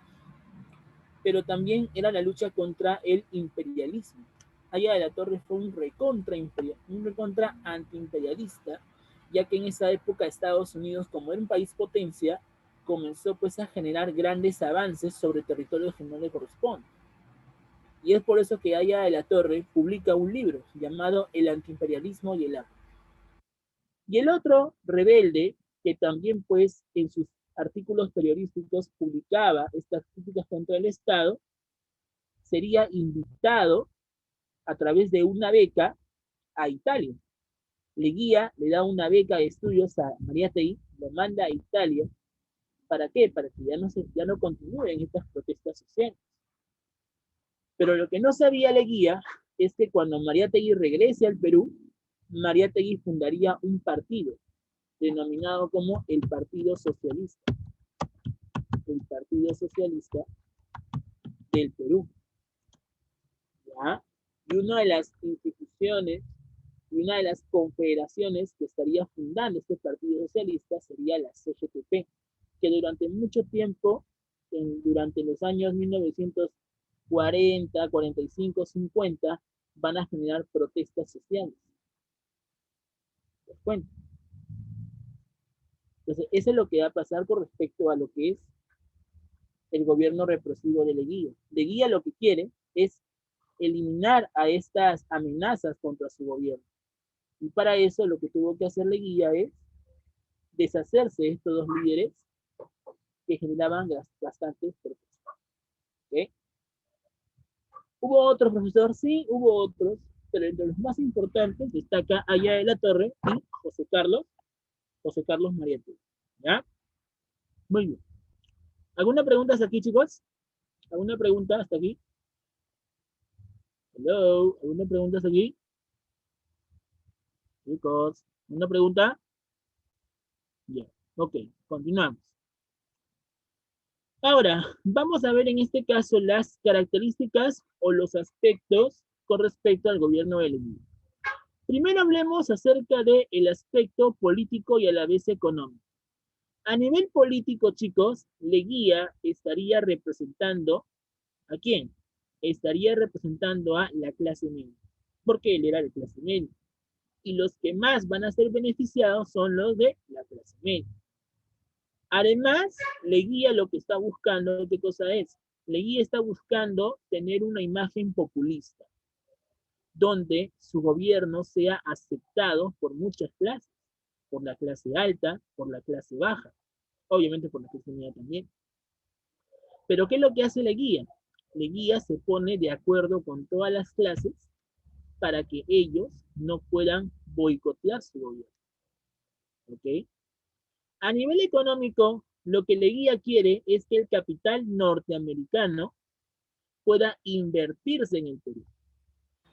pero también era la lucha contra el imperialismo. Haya de la Torre fue un recontra antiimperialista, ya que en esa época Estados Unidos, como era un país potencia, comenzó pues a generar grandes avances sobre territorios que no le corresponden. Y es por eso que Haya de la Torre publica un libro llamado El antiimperialismo y el hambre. Y el otro rebelde, que también pues en sus artículos periodísticos publicaba estas críticas contra el Estado, sería invitado a través de una beca a Italia. Leguía le da una beca de estudios a Mariátegui, lo manda a Italia. ¿Para qué? Para que ya no continúen estas protestas sociales. Pero lo que no sabía Leguía es que cuando Mariátegui regrese al Perú, Mariátegui fundaría un partido denominado como el Partido Socialista. el Partido Socialista del Perú. ¿Ya? Y una de las instituciones y una de las confederaciones que estaría fundando este Partido Socialista sería la CGTP, que durante mucho tiempo, durante los años 1940, 45, 50, van a generar protestas sociales. ¿Te das cuenta? Entonces, eso es lo que va a pasar con respecto a lo que es el gobierno represivo de Leguía. Leguía lo que quiere es eliminar a estas amenazas contra su gobierno. Y para eso lo que tuvo que hacer Leguía es deshacerse de estos dos líderes que generaban bastantes protestas. ¿Okay? ¿Hubo otros, profesor? Sí, hubo otros, pero entre los más importantes destaca Aya de la Torre y José Carlos Mariátegui. ¿Ya? Muy bien. ¿Alguna pregunta hasta aquí, chicos? ¿Alguna pregunta hasta aquí? Hello, ¿alguna pregunta hasta aquí? Chicos, ¿una pregunta? Bien, ok, continuamos. Ahora, vamos a ver en este caso las características o los aspectos con respecto al gobierno de Leguía. Primero hablemos acerca del aspecto político y a la vez económico. A nivel político, chicos, Leguía estaría representando ¿a quién? Estaría representando a la clase media, porque él era de clase media. Y los que más van a ser beneficiados son los de la clase media. Además, Leguía lo que está buscando, ¿qué cosa es? Leguía está buscando tener una imagen populista, donde su gobierno sea aceptado por muchas clases, por la clase alta, por la clase baja, obviamente por la clase media también. Pero ¿qué es lo que hace Leguía? Leguía se pone de acuerdo con todas las clases para que ellos no puedan boicotear su gobierno. ¿Ok? A nivel económico, lo que Leguía quiere es que el capital norteamericano pueda invertirse en el Perú.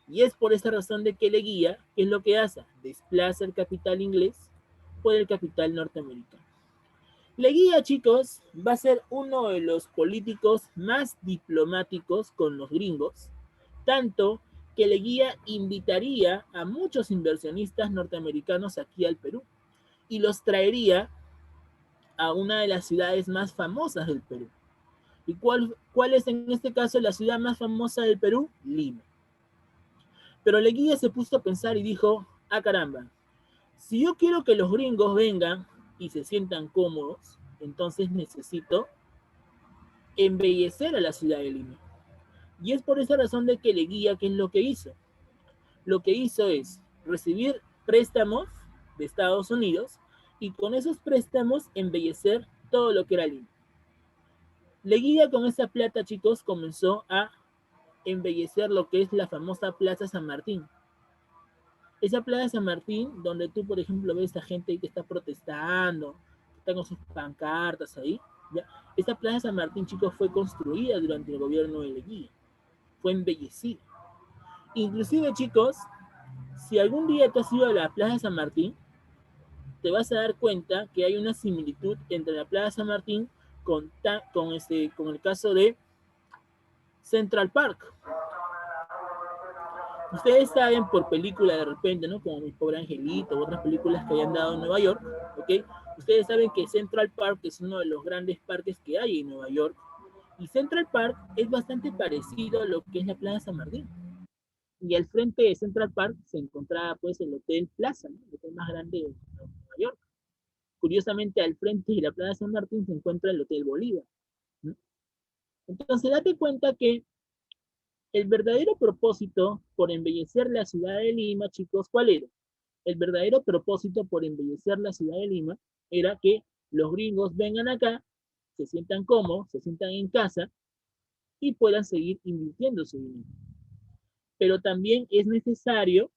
Y es por esa razón de que Leguía, ¿qué es lo que hace? Desplaza el capital inglés por el capital norteamericano. Leguía, chicos, va a ser uno de los políticos más diplomáticos con los gringos, tanto que Leguía invitaría a muchos inversionistas norteamericanos aquí al Perú y los traería a una de las ciudades más famosas del Perú. ¿Y cuál es en este caso la ciudad más famosa del Perú? Lima. Pero Leguía se puso a pensar y dijo, ah caramba, si yo quiero que los gringos vengan y se sientan cómodos, entonces necesito embellecer a la ciudad de Lima. Y es por esa razón de que Leguía, ¿qué es lo que hizo? Lo que hizo es recibir préstamos de Estados Unidos y con esos préstamos embellecer todo lo que era Lima. Leguía con esa plata, chicos, comenzó a embellecer lo que es la famosa Plaza San Martín. Esa Plaza San Martín, donde tú, por ejemplo, ves a gente que está protestando, que está con sus pancartas ahí, ¿ya? Esta Plaza San Martín, chicos, fue construida durante el gobierno de Leguía. Fue embellecida. Inclusive, chicos, si algún día tú has ido a la Plaza San Martín, te vas a dar cuenta que hay una similitud entre la Plaza San Martín con el caso de Central Park. Ustedes saben por película de repente, ¿no? Como Mi Pobre Angelito, otras películas que hayan dado en Nueva York, ¿ok? Ustedes saben que Central Park es uno de los grandes parques que hay en Nueva York. Y Central Park es bastante parecido a lo que es la Plaza San Martín. Y al frente de Central Park se encontraba pues el Hotel Plaza, ¿no? El hotel más grande de Nueva York. Curiosamente, al frente de la Plaza San Martín se encuentra el Hotel Bolívar, ¿no? Entonces, date cuenta que el verdadero propósito por embellecer la ciudad de Lima, chicos, ¿cuál era? El verdadero propósito por embellecer la ciudad de Lima era que los gringos vengan acá, se sientan cómodos, se sientan en casa y puedan seguir invirtiendo su dinero. Pero también es necesario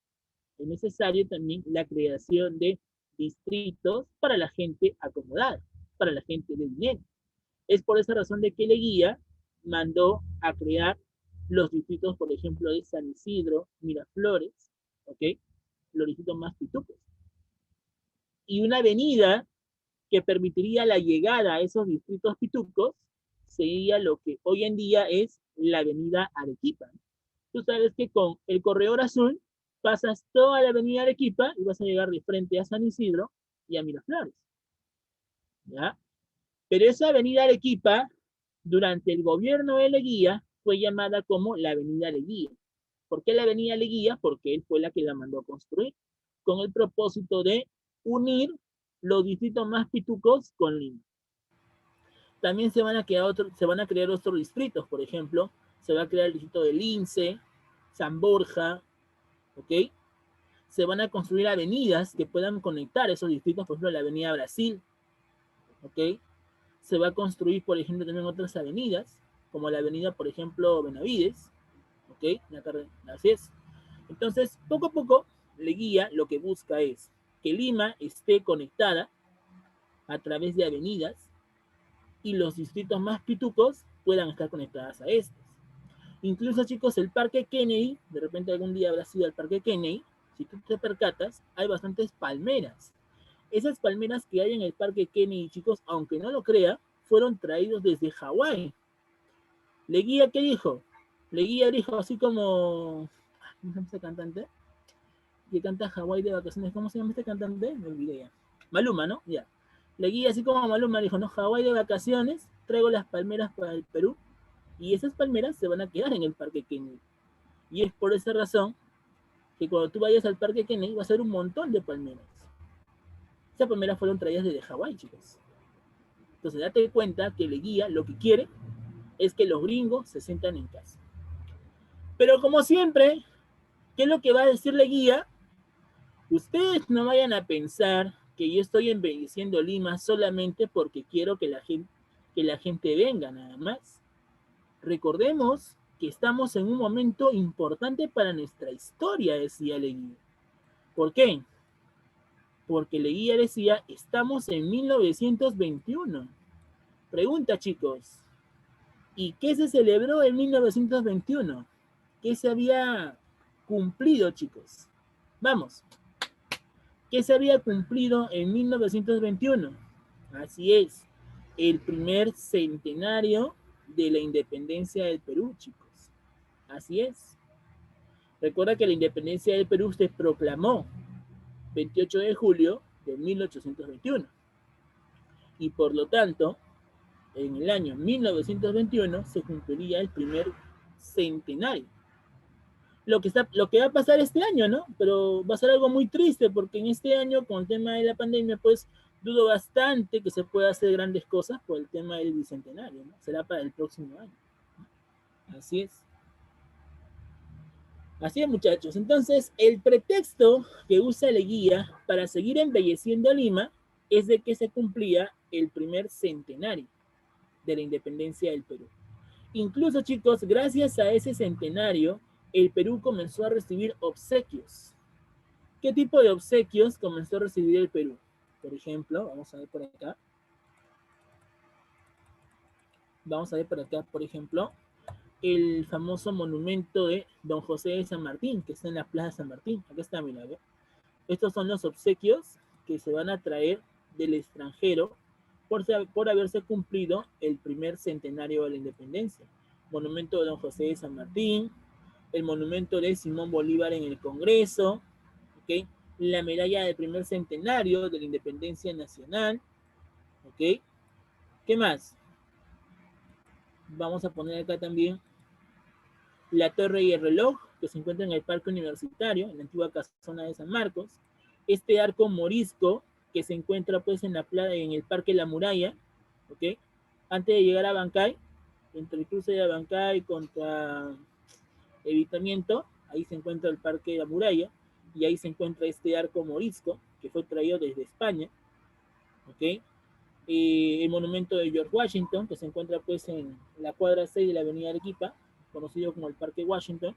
también la creación de distritos para la gente acomodada, para la gente de dinero. Es por esa razón de que Leguía mandó a crear los distritos, por ejemplo, de San Isidro, Miraflores, ¿ok? Los distritos más pitucos. Y una avenida que permitiría la llegada a esos distritos pitucos sería lo que hoy en día es la avenida Arequipa. Tú sabes que con el corredor azul pasas toda la avenida Arequipa y vas a llegar de frente a San Isidro y a Miraflores, ¿ya? Pero esa avenida Arequipa, durante el gobierno de Leguía, fue llamada como la avenida Leguía. ¿Por qué la avenida Leguía? Porque él fue la que la mandó a construir, con el propósito de unir los distritos más pitucos con Lima. También se van a crear otros distritos, por ejemplo, se va a crear el distrito de Lince, San Borja, ¿ok? Se van a construir avenidas que puedan conectar esos distritos, por ejemplo, la avenida Brasil, ¿ok? Se va a construir, por ejemplo, también otras avenidas, como la avenida, por ejemplo, Benavides, ¿ok? Así es. Entonces, poco a poco, Leguía lo que busca es que Lima esté conectada a través de avenidas y los distritos más pitucos puedan estar conectadas a estos. Incluso, chicos, el Parque Kennedy, de repente algún día habrá sido el Parque Kennedy, si tú te percatas, hay bastantes palmeras. Esas palmeras que hay en el Parque Kennedy, chicos, aunque no lo crea, fueron traídos desde Hawái. Leguía, ¿qué dijo? Leguía dijo así como... ¿Cómo se llama este cantante? Que canta Hawái de vacaciones. ¿Cómo se llama este cantante? Me olvidé ya. Maluma, ¿no? Ya. Leguía así como Maluma dijo, no, Hawái de vacaciones, traigo las palmeras para el Perú y esas palmeras se van a quedar en el Parque Kennedy. Y es por esa razón que cuando tú vayas al Parque Kennedy va a ser un montón de palmeras. Esas palmeras fueron traídas desde Hawái, chicos. Entonces date cuenta que Leguía lo que quiere es que los gringos se sientan en casa. Pero como siempre, ¿qué es lo que va a decir Leguía? Ustedes no vayan a pensar que yo estoy embelleciendo Lima solamente porque quiero que la gente venga nada más. Recordemos que estamos en un momento importante para nuestra historia, decía Leguía. ¿Por qué? Porque Leguía decía, estamos en 1921. Pregunta, chicos, ¿y qué se celebró en 1921? ¿Qué se había cumplido, chicos? Vamos, ¿qué se había cumplido en 1921? Así es, el primer centenario de la independencia del Perú, chicos. Así es. Recuerda que la independencia del Perú se proclamó 28 de julio de 1821. Y por lo tanto, en el año 1921 se cumpliría el primer centenario. Lo que va a pasar este año, ¿no? Pero va a ser algo muy triste porque en este año, con el tema de la pandemia, pues dudo bastante que se pueda hacer grandes cosas por el tema del bicentenario, ¿no? Será para el próximo año. Así es. Así es, muchachos. Entonces, el pretexto que usa Leguía para seguir embelleciendo Lima es de que se cumplía el primer centenario de la independencia del Perú. Incluso, chicos, gracias a ese centenario, el Perú comenzó a recibir obsequios. ¿Qué tipo de obsequios comenzó a recibir el Perú? Por ejemplo, vamos a ver por acá. Vamos a ver por acá, por ejemplo, el famoso monumento de Don José de San Martín, que está en la Plaza de San Martín. Acá está, mira, ¿ve? Estos son los obsequios que se van a traer del extranjero por haberse cumplido el primer centenario de la independencia. Monumento de Don José de San Martín, el monumento de Simón Bolívar en el Congreso, ¿ok? La medalla del primer centenario de la independencia nacional, ¿ok? ¿Qué más? Vamos a poner acá también la torre y el reloj, que se encuentra en el Parque Universitario, en la antigua casona de San Marcos. Este arco morisco, que se encuentra pues en el Parque La Muralla, ¿ok? Antes de llegar a Bancay, entre el cruce de Bancay contra Evitamiento, ahí se encuentra el Parque La Muralla, y ahí se encuentra este arco morisco, que fue traído desde España, ¿ok? El monumento de George Washington, que se encuentra pues en la cuadra 6 de la avenida Arequipa, conocido como el Parque Washington.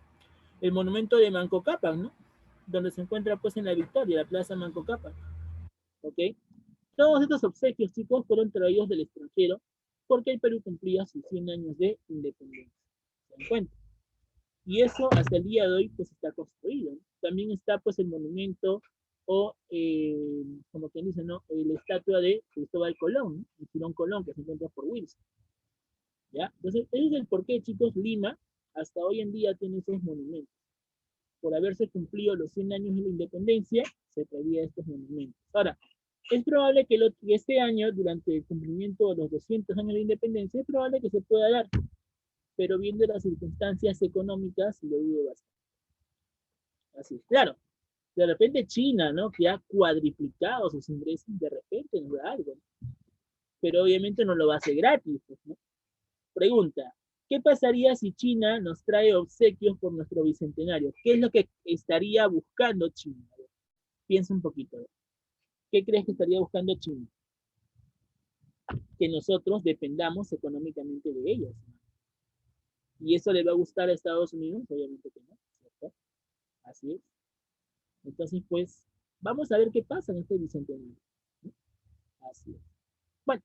El monumento de Manco Cápac, ¿no? Donde se encuentra pues en la Victoria, la Plaza Manco Cápac, ¿ok? Todos estos obsequios, chicos, fueron traídos del extranjero porque el Perú cumplía sus 100 años de independencia. ¿Se dan cuenta? Y eso hasta el día de hoy pues está construido, ¿no? También está pues el monumento o, como quien dice, ¿no? La estatua de Cristóbal Colón, ¿no? El Girón Colón, que se encuentra por Wilson. ¿Ya? Entonces, ese es el porqué, chicos, Lima hasta hoy en día tiene esos monumentos. Por haberse cumplido los 100 años de la independencia, se traía estos monumentos. Ahora, es probable que este año, durante el cumplimiento de los 200 años de independencia, es probable que se pueda dar, pero viendo las circunstancias económicas, lo dudo bastante. Así, claro, de repente China, ¿no? Que ha cuadriplicado sus ingresos, de repente nos da algo, ¿no? Pero obviamente no lo va a hacer gratis, pues, ¿no? Pregunta, ¿qué pasaría si China nos trae obsequios por nuestro bicentenario? ¿Qué es lo que estaría buscando China? A ver, piensa un poquito. ¿Qué crees que estaría buscando China? Que nosotros dependamos económicamente de ellos, ¿no? ¿Y eso le va a gustar a Estados Unidos? Obviamente que no, ¿cierto? Así es. Entonces, pues, vamos a ver qué pasa en este bicentenario, ¿no? Así es. Bueno,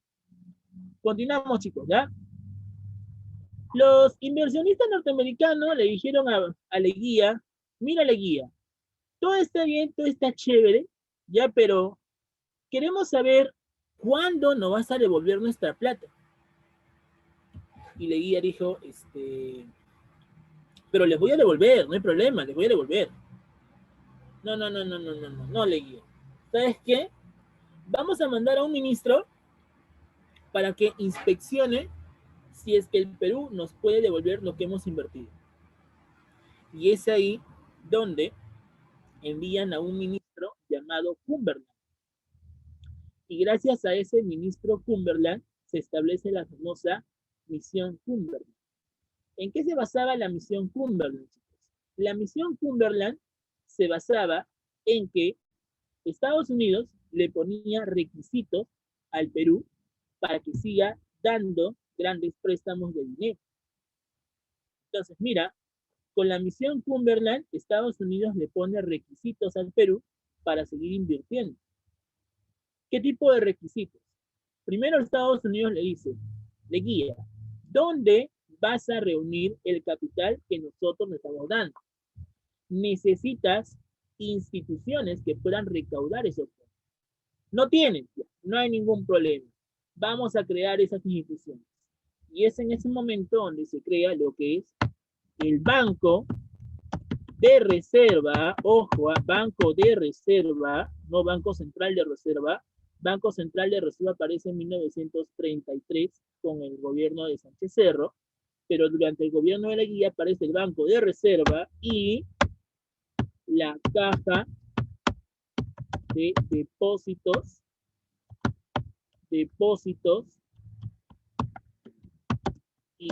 continuamos, chicos, ¿ya? Los inversionistas norteamericanos le dijeron a Leguía, mira Leguía, todo está bien, todo está chévere, ya, pero queremos saber cuándo nos vas a devolver nuestra plata. Y Leguía dijo, pero les voy a devolver, no hay problema, les voy a devolver. No, Leguía. ¿Sabes qué? Vamos a mandar a un ministro para que inspeccione si es que el Perú nos puede devolver lo que hemos invertido. Y es ahí donde envían a un ministro llamado Cumberland. Y gracias a ese ministro Cumberland se establece la famosa misión Cumberland. ¿En qué se basaba la misión Cumberland, chicos? La misión Cumberland se basaba en que Estados Unidos le ponía requisitos al Perú para que siga dando grandes préstamos de dinero. Entonces, mira, con la misión Cumberland, Estados Unidos le pone requisitos al Perú para seguir invirtiendo. ¿Qué tipo de requisitos? Primero Estados Unidos le dice, le guía, ¿dónde vas a reunir el capital que nosotros le estamos dando? Necesitas instituciones que puedan recaudar esos fondos. No tienes, no hay ningún problema. Vamos a crear esas instituciones. Y es en ese momento donde se crea lo que es el Banco de Reserva, ojo, Banco de Reserva, no Banco Central de Reserva. Banco Central de Reserva aparece en 1933 con el gobierno de Sánchez Cerro, pero durante el gobierno de Leguía aparece el Banco de Reserva y la Caja de Depósitos y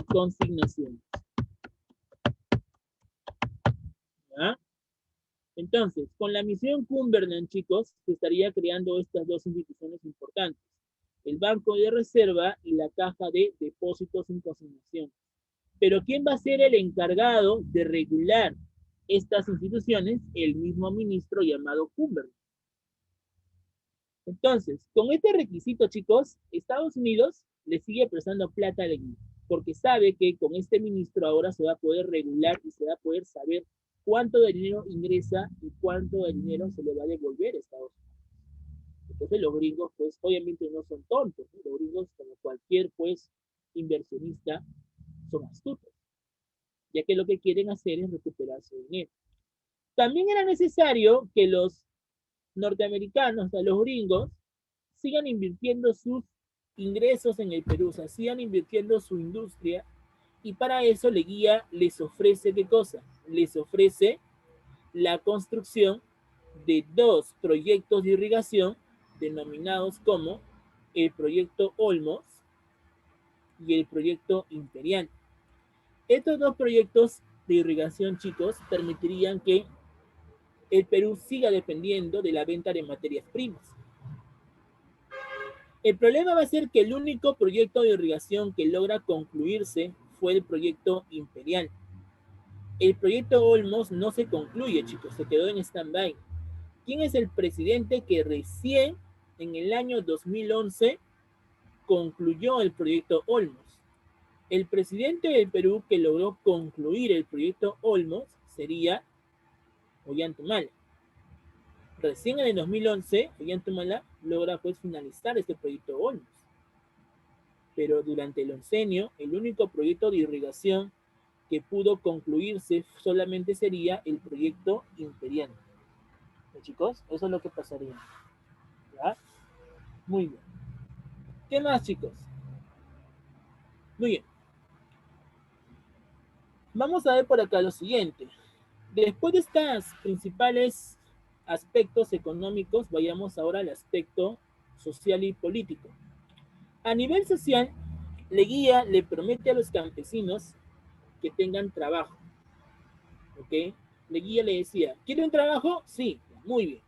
Consignaciones. ¿Ya? Entonces, con la misión Cumberland, chicos, se estaría creando estas dos instituciones importantes, el Banco de Reserva y la Caja de Depósitos y Consignaciones. Pero ¿quién va a ser el encargado de regular estas instituciones? El mismo ministro llamado Cumberland. Entonces, con este requisito, chicos, Estados Unidos le sigue prestando plata a Leguía, porque sabe que con este ministro ahora se va a poder regular y se va a poder saber cuánto de dinero ingresa y cuánto de dinero se le va a devolver a Estados Unidos. Entonces los gringos, pues, obviamente no son tontos, ¿no? Los gringos, como cualquier, pues, inversionista, son astutos, ya que lo que quieren hacer es recuperar su dinero. También era necesario que los norteamericanos, o sea, los gringos, sigan invirtiendo sus ingresos en el Perú, o sea, sigan invirtiendo su industria, y para eso Leguía les ofrece, ¿qué cosa? Les ofrece la construcción de dos proyectos de irrigación denominados como el proyecto Olmos y el proyecto Imperial. Estos dos proyectos de irrigación, chicos, permitirían que el Perú siga dependiendo de la venta de materias primas. El problema va a ser que el único proyecto de irrigación que logra concluirse fue el proyecto Imperial. El proyecto Olmos no se concluye, chicos, se quedó en stand-by. ¿Quién es el presidente que recién en el año 2011 concluyó el proyecto Olmos? El presidente del Perú que logró concluir el proyecto Olmos sería Ollanta-Humala. Recién en el 2011, Ollanta-Humala logra pues finalizar este proyecto Olmos. pero durante el oncenio, el único proyecto de irrigación que pudo concluirse solamente sería el proyecto imperial. ¿Ya, chicos? Eso es lo que pasaría. ¿Ya? Muy bien. ¿Qué más, chicos? Muy bien. Vamos a ver por acá lo siguiente. Después de estos principales aspectos económicos, vayamos ahora al aspecto social y político. A nivel social, Leguía le promete a los campesinos que tengan trabajo. ¿Ok? Leguía le decía, ¿quieren trabajo? Sí, muy bien.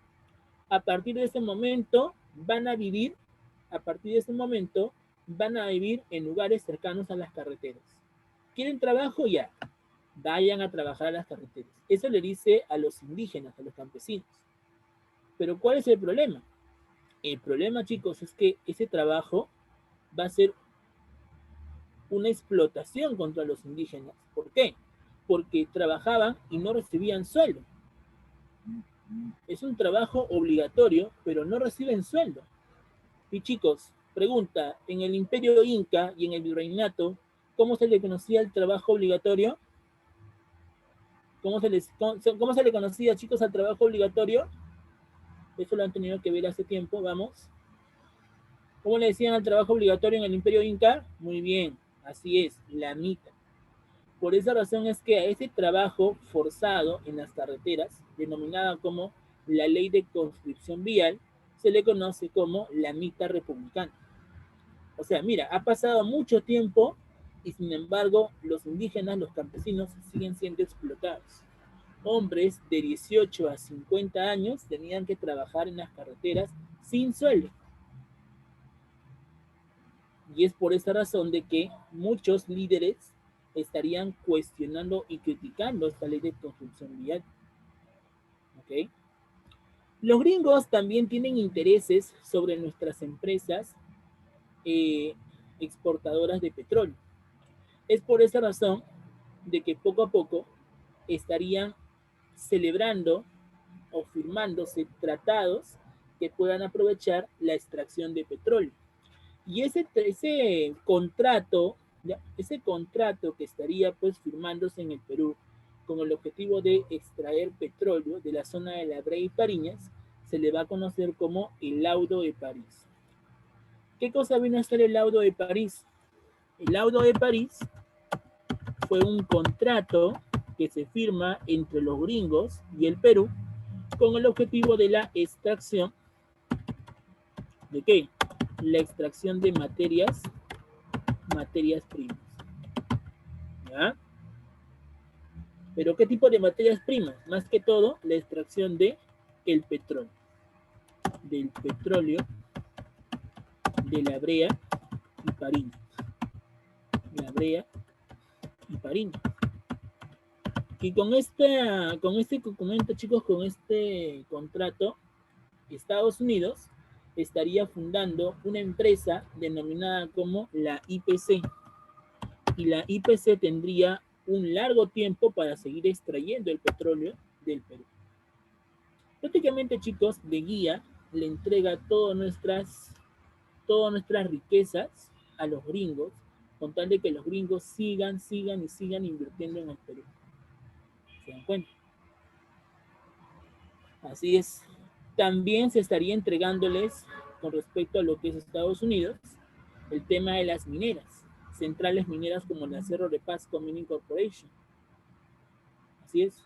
A partir de ese momento van a vivir, a partir de ese momento van a vivir en lugares cercanos a las carreteras. ¿Quieren trabajo? Ya, vayan a trabajar a las carreteras. Eso le dice a los indígenas, a los campesinos. Pero ¿cuál es el problema? El problema, chicos, es que ese trabajo va a ser una explotación contra los indígenas. ¿Por qué? Porque trabajaban y no recibían sueldo. Es un trabajo obligatorio, pero no reciben sueldo. Y chicos, pregunta, en el Imperio Inca y en el Virreinato, ¿cómo se le conocía el trabajo obligatorio? ¿Cómo se le conocía, chicos, al trabajo obligatorio? Eso lo han tenido que ver hace tiempo, vamos. ¿Cómo le decían al trabajo obligatorio en el Imperio Inca? Muy bien, así es, la mita. Por esa razón es que a ese trabajo forzado en las carreteras, denominada como la ley de conscripción vial, se le conoce como la mita republicana. O sea, mira, ha pasado mucho tiempo y sin embargo los indígenas, los campesinos, siguen siendo explotados. Hombres de 18 a 50 años tenían que trabajar en las carreteras sin sueldo. Y es por esa razón de que muchos líderes estarían cuestionando y criticando esta ley de construcción vial. ¿Ok? Los gringos también tienen intereses sobre nuestras empresas eh, exportadoras de petróleo. Es por esa razón de que poco a poco estarían celebrando o firmándose tratados que puedan aprovechar la extracción de petróleo. Y ese contrato que estaría pues firmándose en el Perú con el objetivo de extraer petróleo de la zona de La Brea y Pariñas, se le va a conocer como el Laudo de París. ¿Qué cosa vino a ser el Laudo de París? El Laudo de París fue un contrato que se firma entre los gringos y el Perú con el objetivo de la extracción ¿de qué? La extracción de materias primas. ¿Ya? Pero ¿qué tipo de materias primas? Más que todo, la extracción de el petróleo. Del petróleo de La Brea y Pariñas. La Brea y Pariñas. Y con este documento, chicos, con este contrato, Estados Unidos estaría fundando una empresa denominada como la IPC. Y la IPC tendría un largo tiempo para seguir extrayendo el petróleo del Perú. Prácticamente, chicos, Leguía le entrega todas nuestras riquezas a los gringos, con tal de que los gringos sigan invirtiendo en el Perú. ¿Se dan cuenta? Así es. También se estaría entregándoles, con respecto a lo que es Estados Unidos, el tema de las mineras, centrales mineras como la Cerro de Pasco Mining Corporation. Así es.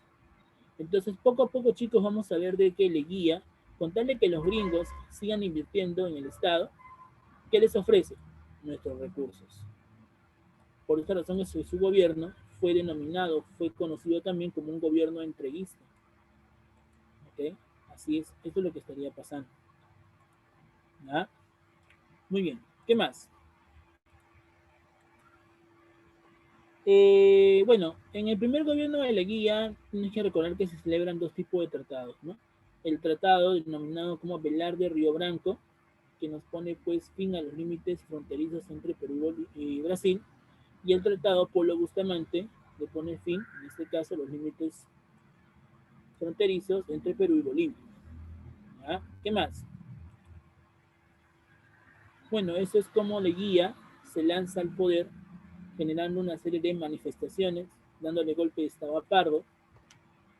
Entonces, poco a poco, chicos, vamos a ver de qué Leguía, con tal de que los gringos sigan invirtiendo en el Estado, ¿qué les ofrece? Nuestros recursos. Por esta razón, su gobierno fue conocido también como un gobierno entreguista. ¿Ok? Así es, esto es lo que estaría pasando. ¿Ya? Muy bien, ¿qué más? Bueno, en el primer gobierno de Leguía tienes que recordar que se celebran dos tipos de tratados, ¿no? El tratado denominado como Velar de Río Branco, que nos pone pues fin a los límites fronterizos entre Perú y Brasil, y el tratado Polo Bustamante le pone fin, en este caso, a los límites fronterizos entre Perú y Bolivia. ¿Ya? ¿Qué más? Bueno, eso es como Leguía se lanza al poder generando una serie de manifestaciones, dándole golpe de estado a Pardo,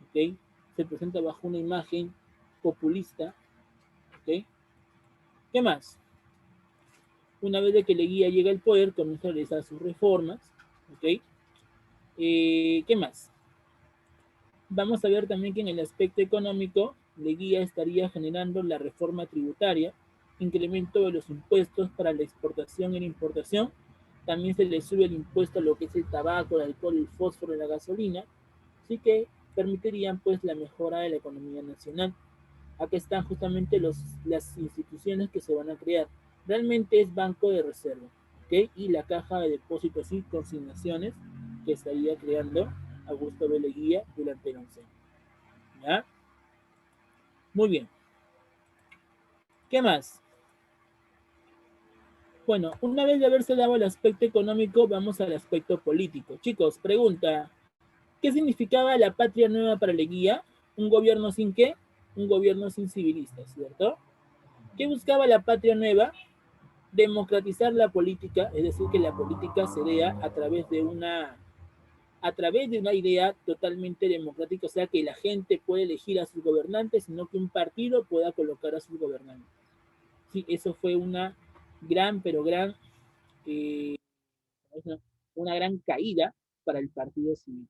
¿ok? Se presenta bajo una imagen populista, ¿ok? ¿Qué más? Una vez de que Leguía llega al poder, comienza a realizar sus reformas, ¿ok? ¿Qué más? Vamos a ver también que en el aspecto económico, Leguía estaría generando la reforma tributaria, incremento de los impuestos para la exportación y la importación, también se le sube el impuesto a lo que es el tabaco, el alcohol, el fósforo y la gasolina, así que permitirían pues la mejora de la economía nacional. Acá están justamente las instituciones que se van a crear. Realmente es Banco de Reserva, ¿ok? Y la Caja de Depósitos y Consignaciones que estaría creando Augusto B. Leguía durante el 11. ¿Ya? Muy bien. ¿Qué más? Bueno, una vez de haberse dado el aspecto económico, vamos al aspecto político. Chicos, pregunta, ¿qué significaba la patria nueva para Leguía? ¿Un gobierno sin qué? Un gobierno sin civilistas, ¿cierto? ¿Qué buscaba la patria nueva? Democratizar la política, es decir, que la política se vea a través de una idea totalmente democrática, o sea, que la gente puede elegir a sus gobernantes, sino que un partido pueda colocar a sus gobernantes. Sí, eso fue una gran, pero gran, eh, una gran caída para el partido civil.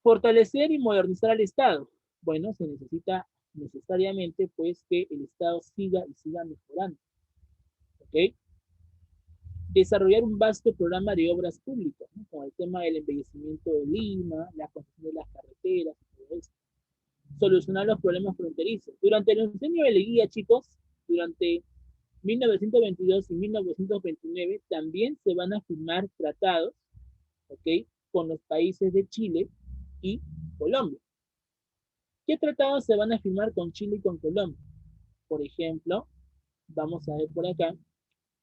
Fortalecer y modernizar al Estado. Bueno, se necesita necesariamente pues que el Estado siga y siga mejorando. ¿Ok? Desarrollar un vasto programa de obras públicas, ¿no? Con el tema del embellecimiento de Lima, la construcción de las carreteras y todo eso. Solucionar los problemas fronterizos. Durante el oncenio de Leguía, chicos, durante 1922 y 1929 también se van a firmar tratados, ¿ok? Con los países de Chile y Colombia. ¿Qué tratados se van a firmar con Chile y con Colombia? Por ejemplo, vamos a ver por acá,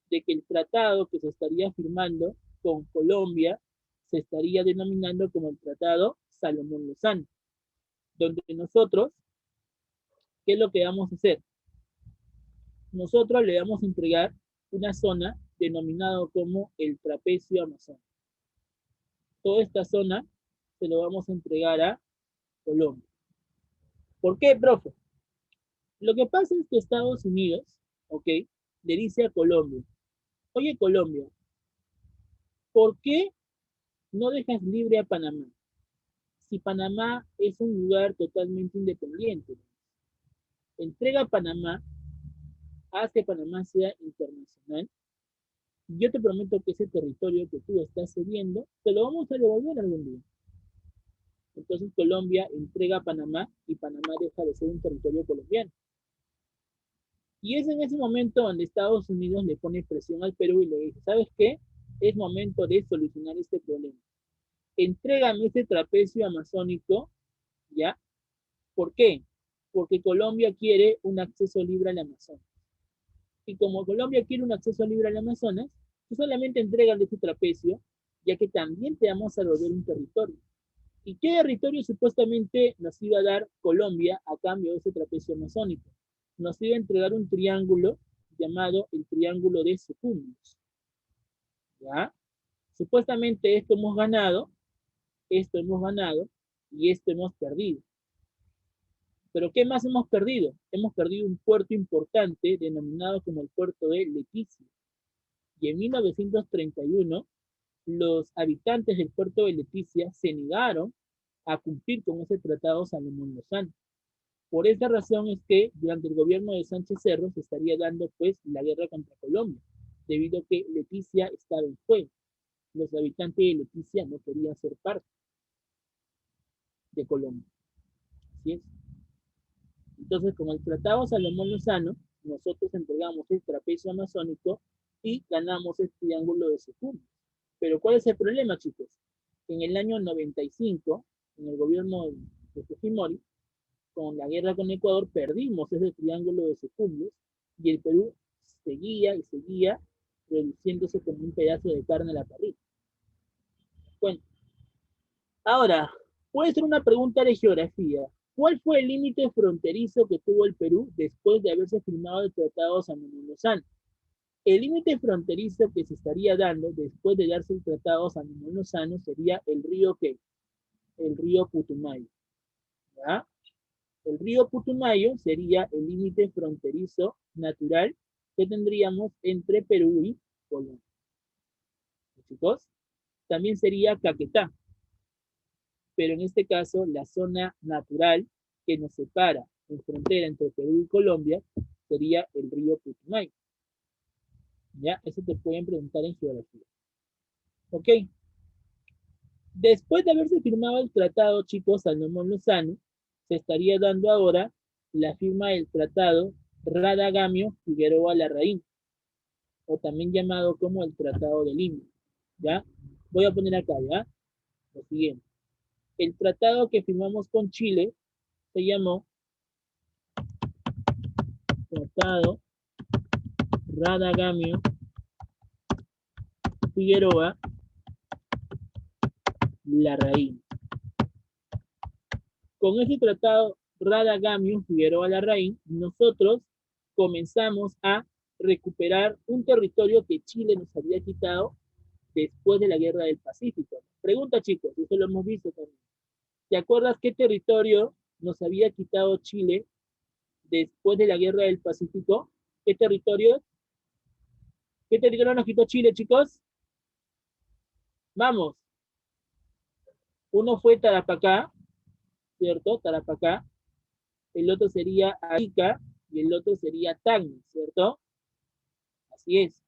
de que el tratado que se estaría firmando con Colombia se estaría denominando como el Tratado Salomón Lozano, donde nosotros, ¿qué es lo que vamos a hacer? Nosotros le vamos a entregar una zona denominada como el Trapecio Amazónico. Toda esta zona se lo vamos a entregar a Colombia. ¿Por qué, profe? Lo que pasa es que Estados Unidos, ¿ok? Le dice a Colombia, oye Colombia, ¿por qué no dejas libre a Panamá? Si Panamá es un lugar totalmente independiente, entrega a Panamá, haz que Panamá sea internacional, yo te prometo que ese territorio que tú estás cediendo, te lo vamos a devolver algún día. Entonces Colombia entrega a Panamá y Panamá deja de ser un territorio colombiano. Y es en ese momento donde Estados Unidos le pone presión al Perú y le dice, ¿sabes qué? Es momento de solucionar este problema. Entrégame ese trapecio amazónico, ¿ya? ¿Por qué? Porque Colombia quiere un acceso libre al Amazonas. Y como Colombia quiere un acceso libre al Amazonas, tú solamente entregas ese trapecio, ya que también te vamos a devolver un territorio. ¿Y qué territorio supuestamente nos iba a dar Colombia a cambio de ese trapecio amazónico? Nos iba a entregar un triángulo llamado el Triángulo de Sucumbíos. ¿Ya? Supuestamente esto hemos ganado y esto hemos perdido. Pero ¿qué más hemos perdido? Hemos perdido un puerto importante denominado como el puerto de Leticia. Y en 1931, los habitantes del puerto de Leticia se negaron a cumplir con ese tratado Salomón Lozano. Por esa razón es que durante el gobierno de Sánchez Cerro se estaría dando pues la guerra contra Colombia, debido a que Leticia estaba en juego. Los habitantes de Leticia no querían ser parte de Colombia. ¿Sí es? Entonces, con el Tratado Salomón Lozano, nosotros entregamos el trapecio amazónico y ganamos el triángulo de Sucumbíos. Pero ¿cuál es el problema, chicos? En el año 95, en el gobierno de Fujimori, con la guerra con Ecuador, perdimos ese triángulo de Sucumbíos y el Perú seguía y seguía reduciéndose como un pedazo de carne a la parrilla. Bueno, ahora, puede ser una pregunta de geografía. ¿Cuál fue el límite fronterizo que tuvo el Perú después de haberse firmado el Tratado San Lozano? El límite fronterizo que se estaría dando después de darse el tratado Salomón-Lozano sería el río ¿qué? El río Putumayo, ¿ya? El río Putumayo sería el límite fronterizo natural que tendríamos entre Perú y Colombia. Chicos, también sería Caquetá, pero en este caso la zona natural que nos separa en frontera entre Perú y Colombia sería el río Putumayo. ¿Ya? Eso te pueden preguntar en geografía. ¿Ok? Después de haberse firmado el tratado, chicos, Salomón-Lozano, se estaría dando ahora la firma del tratado Radagamio-Figueroa Larraín, o también llamado como el Tratado de Lima. ¿Ya? Voy a poner acá, ¿ya? Lo siguiente. El tratado que firmamos con Chile se llamó Tratado Radagamio Figueroa Larraín. Con ese tratado Radagamio Figueroa Larraín, nosotros comenzamos a recuperar un territorio que Chile nos había quitado después de la Guerra del Pacífico. Pregunta, chicos, eso lo hemos visto también. ¿Te acuerdas qué territorio nos había quitado Chile después de la Guerra del Pacífico? ¿Qué territorio? ¿Qué territorio nos quitó Chile, chicos? Vamos. Uno fue Tarapacá, ¿cierto? Tarapacá. El otro sería Arica y el otro sería Tacna, ¿cierto? Así es.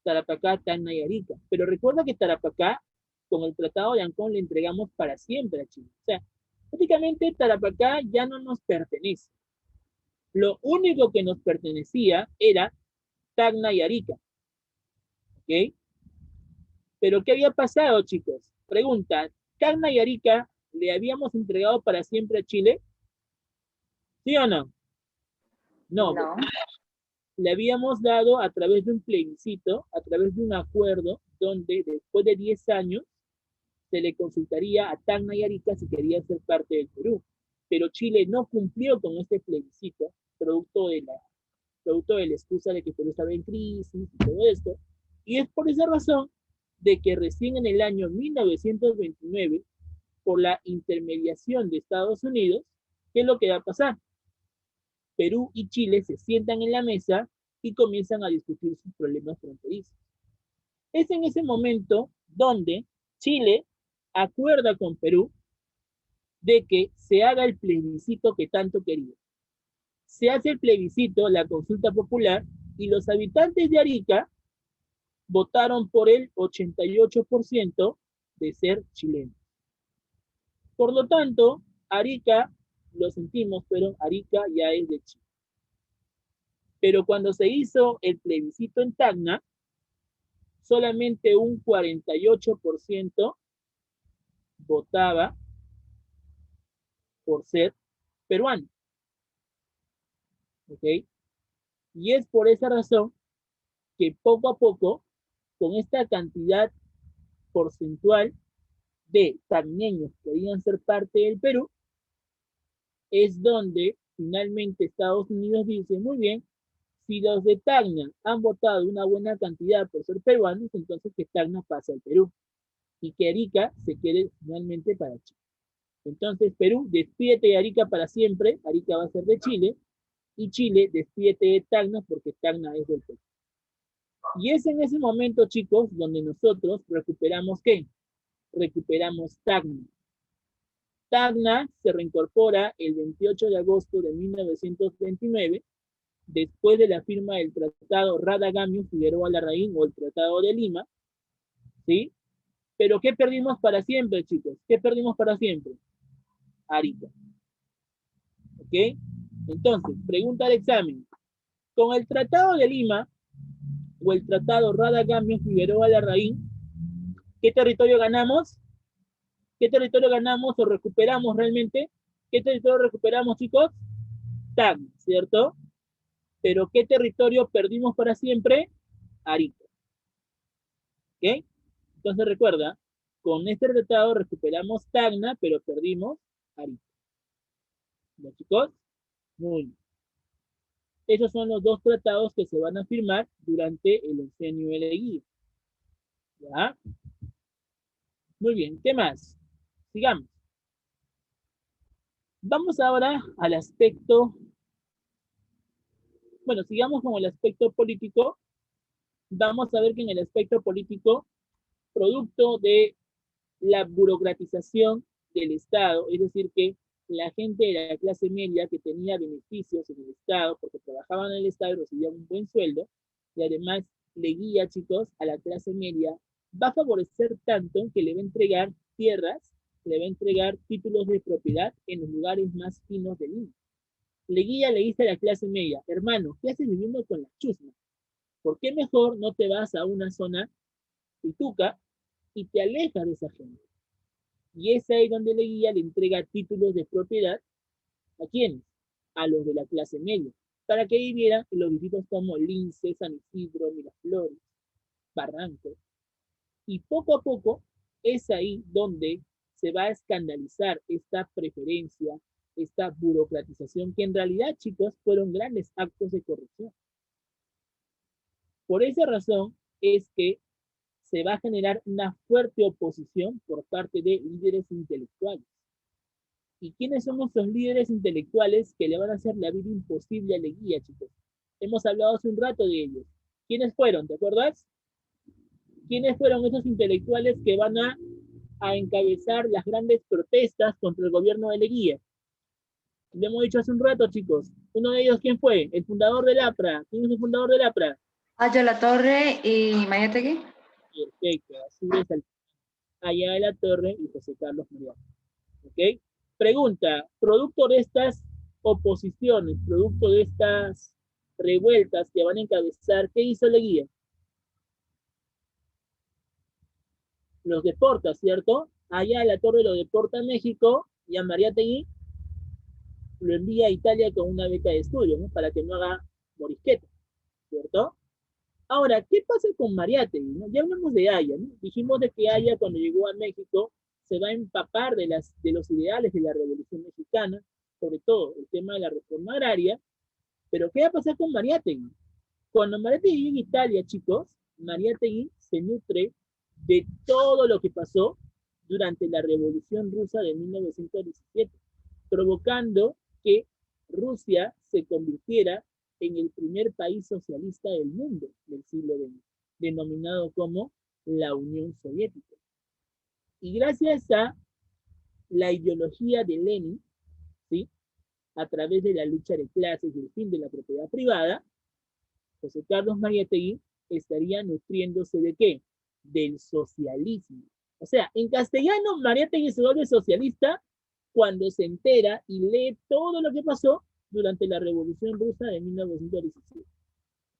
Tarapacá, Tacna y Arica. Pero recuerda que Tarapacá, con el Tratado de Ancón, le entregamos para siempre a Chile. O sea, prácticamente Tarapacá ya no nos pertenece. Lo único que nos pertenecía era Tacna y Arica. ¿Ok? Pero ¿qué había pasado, chicos? Pregunta, ¿Tacna y Arica le habíamos entregado para siempre a Chile? ¿Sí o no? No, No. le habíamos dado a través de un plebiscito, a través de un acuerdo, donde después de 10 años se le consultaría a Tacna y Arica si querían ser parte del Perú. Pero Chile no cumplió con este plebiscito, producto de la excusa de que Perú estaba en crisis y todo esto. Y es por esa razón de que recién en el año 1929, por la intermediación de Estados Unidos, ¿qué es lo que va a pasar? Perú y Chile se sientan en la mesa y comienzan a discutir sus problemas fronterizos. Es en ese momento donde Chile acuerda con Perú de que se haga el plebiscito que tanto quería. Se hace el plebiscito, la consulta popular, y los habitantes de Arica votaron por el 88% de ser chilenos. Por lo tanto, Arica, lo sentimos, pero Arica ya es de Chile. Pero cuando se hizo el plebiscito en Tacna, solamente un 48% votaba por ser peruano. ¿Ok? Y es por esa razón que poco a poco, con esta cantidad porcentual de tacneños que querían ser parte del Perú, es donde finalmente Estados Unidos dice, muy bien, si los de Tacna han votado una buena cantidad por ser peruanos, entonces que Tacna pase al Perú y que Arica se quede finalmente para Chile. Entonces Perú despídete de Arica para siempre, Arica va a ser de Chile, y Chile despídete de Tacna porque Tacna es del Perú. Y es en ese momento, chicos, donde nosotros recuperamos ¿qué? Recuperamos Tacna. Tacna se reincorpora el 28 de agosto de 1929, después de la firma del Tratado Radagamio Figueroa Larraín o el Tratado de Lima, ¿sí? Pero ¿qué perdimos para siempre, chicos? ¿Qué perdimos para siempre? Arica. ¿Ok? Entonces, pregunta del examen. Con el Tratado de Lima o el Tratado Radagamio Figueroa Larraín, ¿qué territorio ganamos? ¿Qué territorio ganamos o recuperamos realmente? ¿Qué territorio recuperamos, chicos? Tacna, ¿cierto? Pero ¿qué territorio perdimos para siempre? Arica. ¿Ok? Entonces recuerda, con este tratado recuperamos Tacna, pero perdimos Arica. ¿No, chicos? Muy bien. Esos son los dos tratados que se van a firmar durante el Oncenio de Leguía. ¿Ya? Muy bien, ¿qué más? Sigamos. Vamos ahora al aspecto, bueno, sigamos con el aspecto político. Vamos a ver que en el aspecto político, producto de la burocratización del Estado, es decir, que la gente de la clase media que tenía beneficios en el Estado, porque trabajaban en el Estado y recibían un buen sueldo, y además le guía, chicos, a la clase media, va a favorecer tanto que le va a entregar tierras, le va a entregar títulos de propiedad en los lugares más finos del Lima. Leguía le dice a la clase media, hermano, ¿qué haces viviendo con la chusma? ¿Por qué mejor no te vas a una zona pituca y te alejas de esa gente? Y es ahí donde Leguía le entrega títulos de propiedad ¿a quiénes? A los de la clase media, para que vivieran en los distritos como Lince, San Isidro, Miraflores, Barranco. Y poco a poco es ahí donde se va a escandalizar esta preferencia, esta burocratización, que en realidad, chicos, fueron grandes actos de corrupción. Por esa razón es que se va a generar una fuerte oposición por parte de líderes intelectuales. ¿Y quiénes son nuestros líderes intelectuales que le van a hacer la vida imposible a Leguía, chicos? Hemos hablado hace un rato de ellos. ¿Quiénes fueron? ¿Te acuerdas? ¿Quiénes fueron esos intelectuales que van a encabezar las grandes protestas contra el gobierno de Leguía? Lo hemos dicho hace un rato, chicos. Uno de ellos, ¿quién fue? El fundador del APRA. ¿Quién es el fundador del APRA? Aya La Torre y Mayategui. Perfecto, así es. Allá de la Torre y José Carlos Muriel. ¿Ok? Pregunta, producto de estas oposiciones, producto de estas revueltas que van a encabezar, ¿qué hizo Leguía? Los deporta, ¿cierto? Allá de la Torre lo deporta a México y a Mariátegui lo envía a Italia con una beca de estudio, ¿no? Para que no haga morisqueta, ¿cierto? Ahora, ¿qué pasa con Mariátegui? ¿No? Ya hablamos de Aya, ¿no? Dijimos de que Aya cuando llegó a México se va a empapar de los ideales de la Revolución Mexicana, sobre todo el tema de la reforma agraria, pero ¿qué va a pasar con Mariátegui? Cuando Mariátegui llega a Italia, chicos, Mariátegui se nutre de todo lo que pasó durante la Revolución Rusa de 1917, provocando que Rusia se convirtiera en el primer país socialista del mundo del siglo XX, denominado como la Unión Soviética. Y gracias a la ideología de Lenin, ¿sí? A través de la lucha de clases y el fin de la propiedad privada, José Carlos Mariátegui estaría nutriéndose ¿de qué? Del socialismo. O sea, en castellano, Mariátegui se vuelve socialista cuando se entera y lee todo lo que pasó durante la Revolución Rusa de 1917.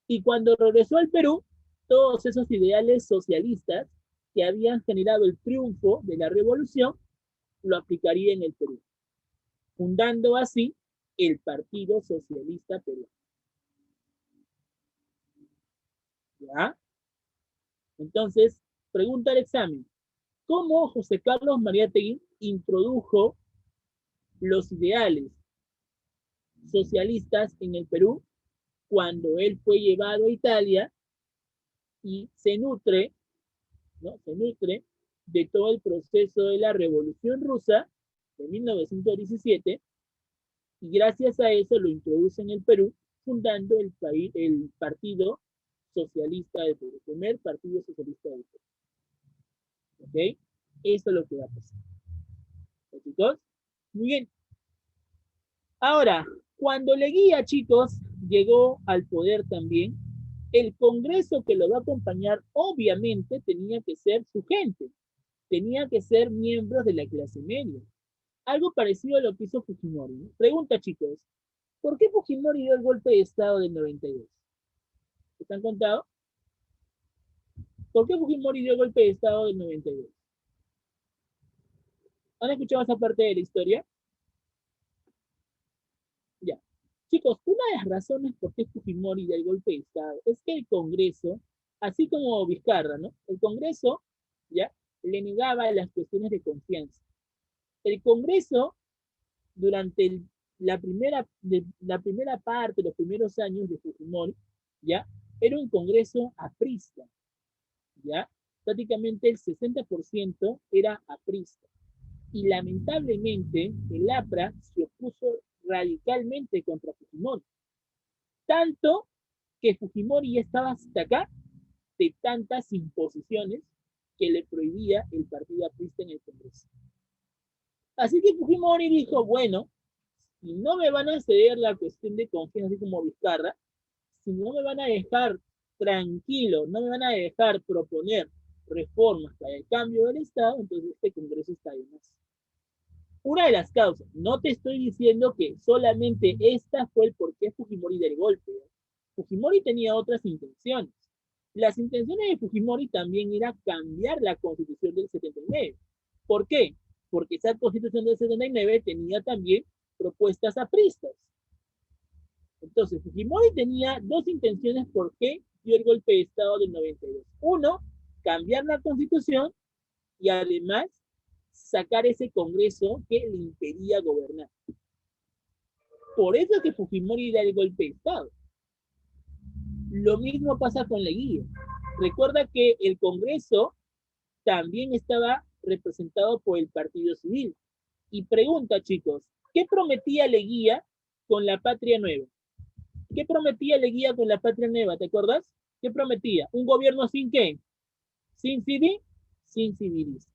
Y cuando regresó al Perú, todos esos ideales socialistas que habían generado el triunfo de la revolución, lo aplicaría en el Perú, fundando así el Partido Socialista Peruano. ¿Ya? Entonces, pregunta al examen, ¿cómo José Carlos Mariátegui introdujo los ideales socialistas en el Perú cuando él fue llevado a Italia y se nutre, ¿no? Se nutre de todo el proceso de la Revolución Rusa de 1917 y gracias a eso lo introduce en el Perú, fundando el Partido Socialista del Perú, el primer Partido Socialista del Perú. ¿Ok? Eso es lo que va a pasar. ¿Ok, chicos? Muy bien. Ahora, cuando Leguía, chicos, llegó al poder también, el Congreso que lo va a acompañar, obviamente, tenía que ser su gente, tenía que ser miembros de la clase media. Algo parecido a lo que hizo Fujimori, ¿no? Pregunta, chicos, ¿por qué Fujimori dio el golpe de Estado del 92? ¿Están contados? ¿Por qué Fujimori dio el golpe de Estado del 92? ¿Han escuchado esa parte de la historia? Ya. Chicos, una de las razones por qué Fujimori dio el golpe de Estado es que el Congreso, así como Vizcarra, ¿no? El Congreso, ¿ya? Le negaba las cuestiones de confianza. El Congreso, durante la primera parte, los primeros años de Fujimori, ¿ya? Era un congreso aprista, ¿ya? Prácticamente el 60% era aprista. Y lamentablemente el APRA se opuso radicalmente contra Fujimori. Tanto que Fujimori ya estaba hasta acá de tantas imposiciones que le prohibía el partido aprista en el Congreso. Así que Fujimori dijo, bueno, si no me van a ceder la cuestión de confianza, así como Vizcarra, si no me van a dejar tranquilo, no me van a dejar proponer reformas para el cambio del Estado, entonces este Congreso está de más. Una de las causas, no te estoy diciendo que solamente esta fue el por qué Fujimori del golpe. Fujimori tenía otras intenciones. Las intenciones de Fujimori también era cambiar la constitución del 79. ¿Por qué? Porque esa constitución del 79 tenía también propuestas apristas. Entonces, Fujimori tenía dos intenciones por qué dio el golpe de Estado del 92. Uno, cambiar la constitución y además sacar ese Congreso que le impedía gobernar. Por eso es que Fujimori da el golpe de Estado. Lo mismo pasa con Leguía. Recuerda que el Congreso también estaba representado por el Partido Civil. Y pregunta, chicos, ¿qué prometía Leguía con la Patria Nueva? ¿Qué prometía Leguía con la Patria Nueva? ¿Te acuerdas? ¿Qué prometía? ¿Un gobierno sin qué? ¿Sin civil? Sin civilistas.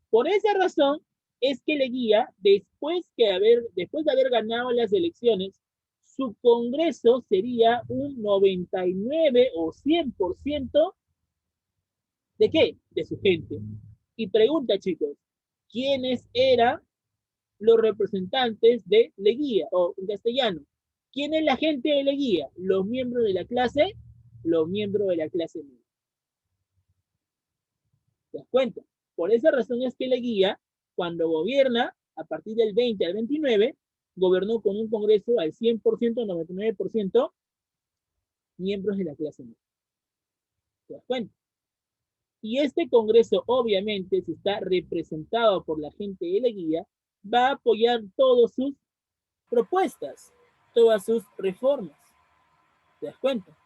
Por esa razón es que Leguía, después de haber ganado las elecciones, su Congreso sería un 99 o 100% ¿de qué? De su gente. Y pregunta, chicos, ¿quiénes eran los representantes de Leguía? O en castellano, ¿quién es la gente de Leguía? Los miembros de la clase media. ¿Te das cuenta? Por esa razón es que Leguía, cuando gobierna, a partir del 20 al 29, gobernó con un Congreso al 100%, 99% miembros de la clase media. ¿Te das cuenta? Y este Congreso, obviamente, si está representado por la gente de Leguía, va a apoyar todas sus propuestas, todas sus reformas. ¿Te das cuenta?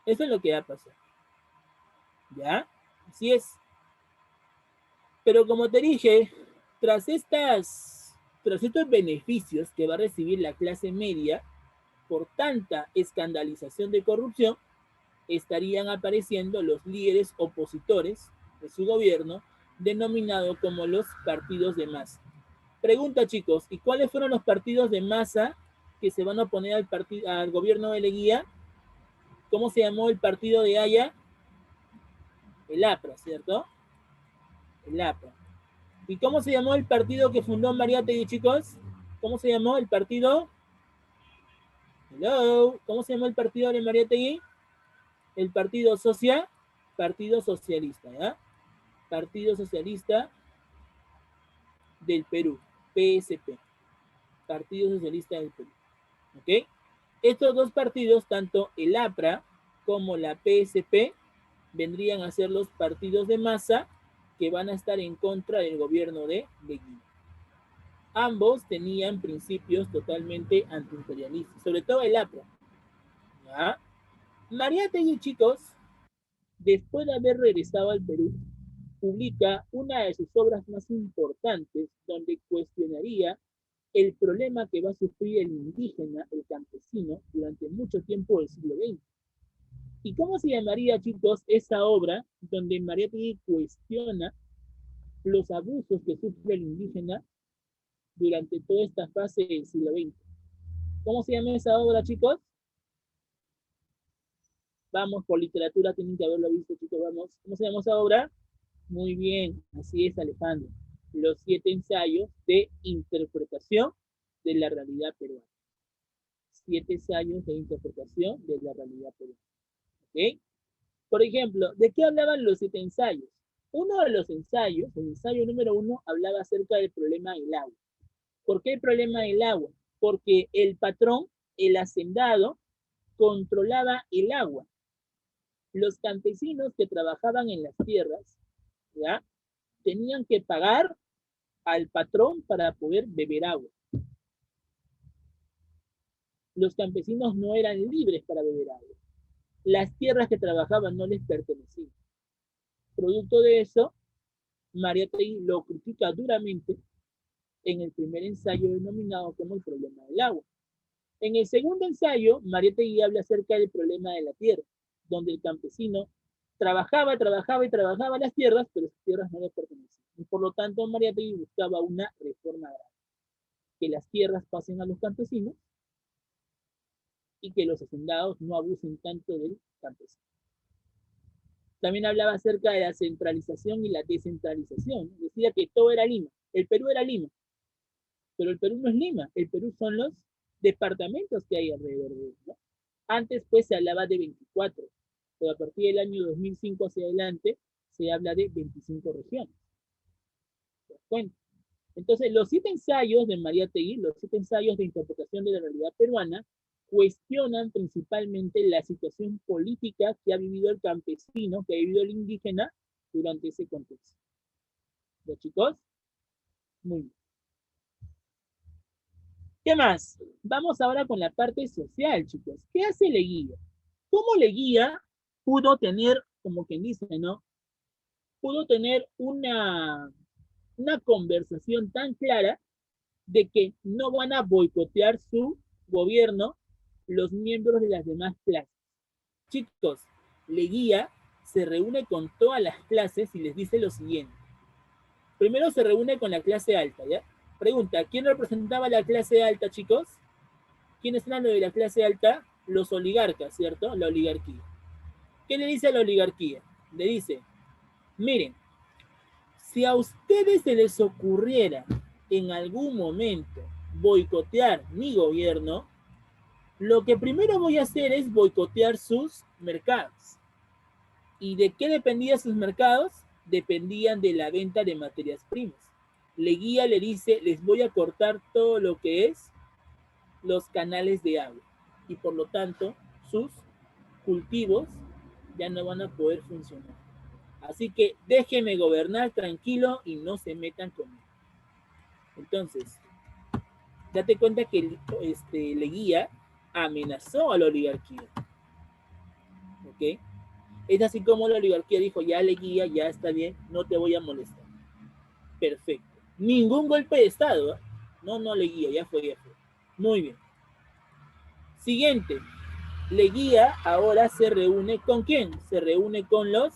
Eso es lo que va a pasar. ¿Ya? Así es. Pero como te dije, tras estos beneficios que va a recibir la clase media por tanta escandalización de corrupción, estarían apareciendo los líderes opositores de su gobierno, denominados como los partidos de masa. Pregunta, chicos, ¿y cuáles fueron los partidos de masa que se van a oponer al gobierno de Leguía? ¿Cómo se llamó el partido de Haya? El APRA, ¿cierto? El APRA. ¿Y cómo se llamó el partido que fundó Mariátegui, chicos? ¿Cómo se llamó el partido? Hello, ¿cómo se llamó el partido de Mariátegui? El Partido Socialista, ¿ya? Partido Socialista del Perú, PSP, Partido Socialista del Perú, ¿ok? Estos dos partidos, tanto el APRA como la PSP, vendrían a ser los partidos de masa que van a estar en contra del gobierno de Leguía. Ambos tenían principios totalmente antiimperialistas, sobre todo el APRA. ¿Ya? Mariátegui, chicos, después de haber regresado al Perú, publica una de sus obras más importantes donde cuestionaría el problema que va a sufrir el indígena, el campesino, durante mucho tiempo del siglo XX. ¿Y cómo se llamaría, chicos, esa obra donde Mariátegui cuestiona los abusos que sufre el indígena durante toda esta fase del siglo XX? ¿Cómo se llama esa obra, chicos? Vamos, por literatura tienen que haberlo visto, chicos, vamos. ¿Cómo se llama esa obra? Muy bien, así es, Alejandro. Los 7 ensayos de interpretación de la realidad peruana. 7 ensayos de interpretación de la realidad peruana. ¿Ok? Por ejemplo, ¿de qué hablaban los 7 ensayos? Uno de los ensayos, el ensayo número 1, hablaba acerca del problema del agua. ¿Por qué el problema del agua? Porque el patrón, el hacendado, controlaba el agua. Los campesinos que trabajaban en las tierras, ¿ya? Tenían que pagar al patrón para poder beber agua. los campesinos no eran libres para beber agua. Las tierras que trabajaban no les pertenecían. Producto de eso, Mariátegui lo critica duramente en el primer ensayo denominado como el problema del agua. En el segundo ensayo, Mariátegui habla acerca del problema de la tierra, donde el campesino trabajaba las tierras, pero esas tierras no le pertenecían. Y por lo tanto, Mariátegui buscaba una reforma agraria, que las tierras pasen a los campesinos y que los hacendados no abusen tanto del campesino. También hablaba acerca de la centralización y la descentralización. Decía que todo era Lima. El Perú era Lima. Pero el Perú no es Lima. El Perú son los departamentos que hay alrededor de él, ¿no? Antes, pues, se hablaba de 24. Pero a partir del año 2005 hacia adelante, se habla de 25 regiones. ¿Te das cuenta? Entonces, los 7 ensayos de Mariátegui, los 7 ensayos de interpretación de la realidad peruana, cuestionan principalmente la situación política que ha vivido el campesino, que ha vivido el indígena durante ese contexto. ¿Los chicos? Muy bien. ¿Qué más? Vamos ahora con la parte social, chicos. ¿Qué hace Leguía? ¿Cómo Leguía pudo tener, como quien dice, ¿no? Pudo tener una conversación tan clara de que no van a boicotear su gobierno los miembros de las demás clases. Chicos, Leguía se reúne con todas las clases y les dice lo siguiente. Primero se reúne con la clase alta, ¿ya? Pregunta, ¿quién representaba la clase alta, chicos? ¿Quiénes eran los de la clase alta? Los oligarcas, ¿cierto? La oligarquía. ¿Qué le dice a la oligarquía? Le dice, miren, si a ustedes se les ocurriera en algún momento boicotear mi gobierno, lo que primero voy a hacer es boicotear sus mercados. ¿Y de qué dependían sus mercados? Dependían de la venta de materias primas. Leguía le dice, les voy a cortar todo lo que es los canales de agua. Y por lo tanto, sus cultivos ya no van a poder funcionar. Así que déjenme gobernar tranquilo y no se metan conmigo. Entonces, date cuenta que Leguía amenazó a la oligarquía. ¿Ok? Es así como la oligarquía dijo, ya Leguía, ya está bien, no te voy a molestar. Perfecto. Ningún golpe de Estado, ¿eh? No, Leguía, ya fue. Muy bien. Siguiente. Leguía ahora se reúne con ¿quién? Se reúne con los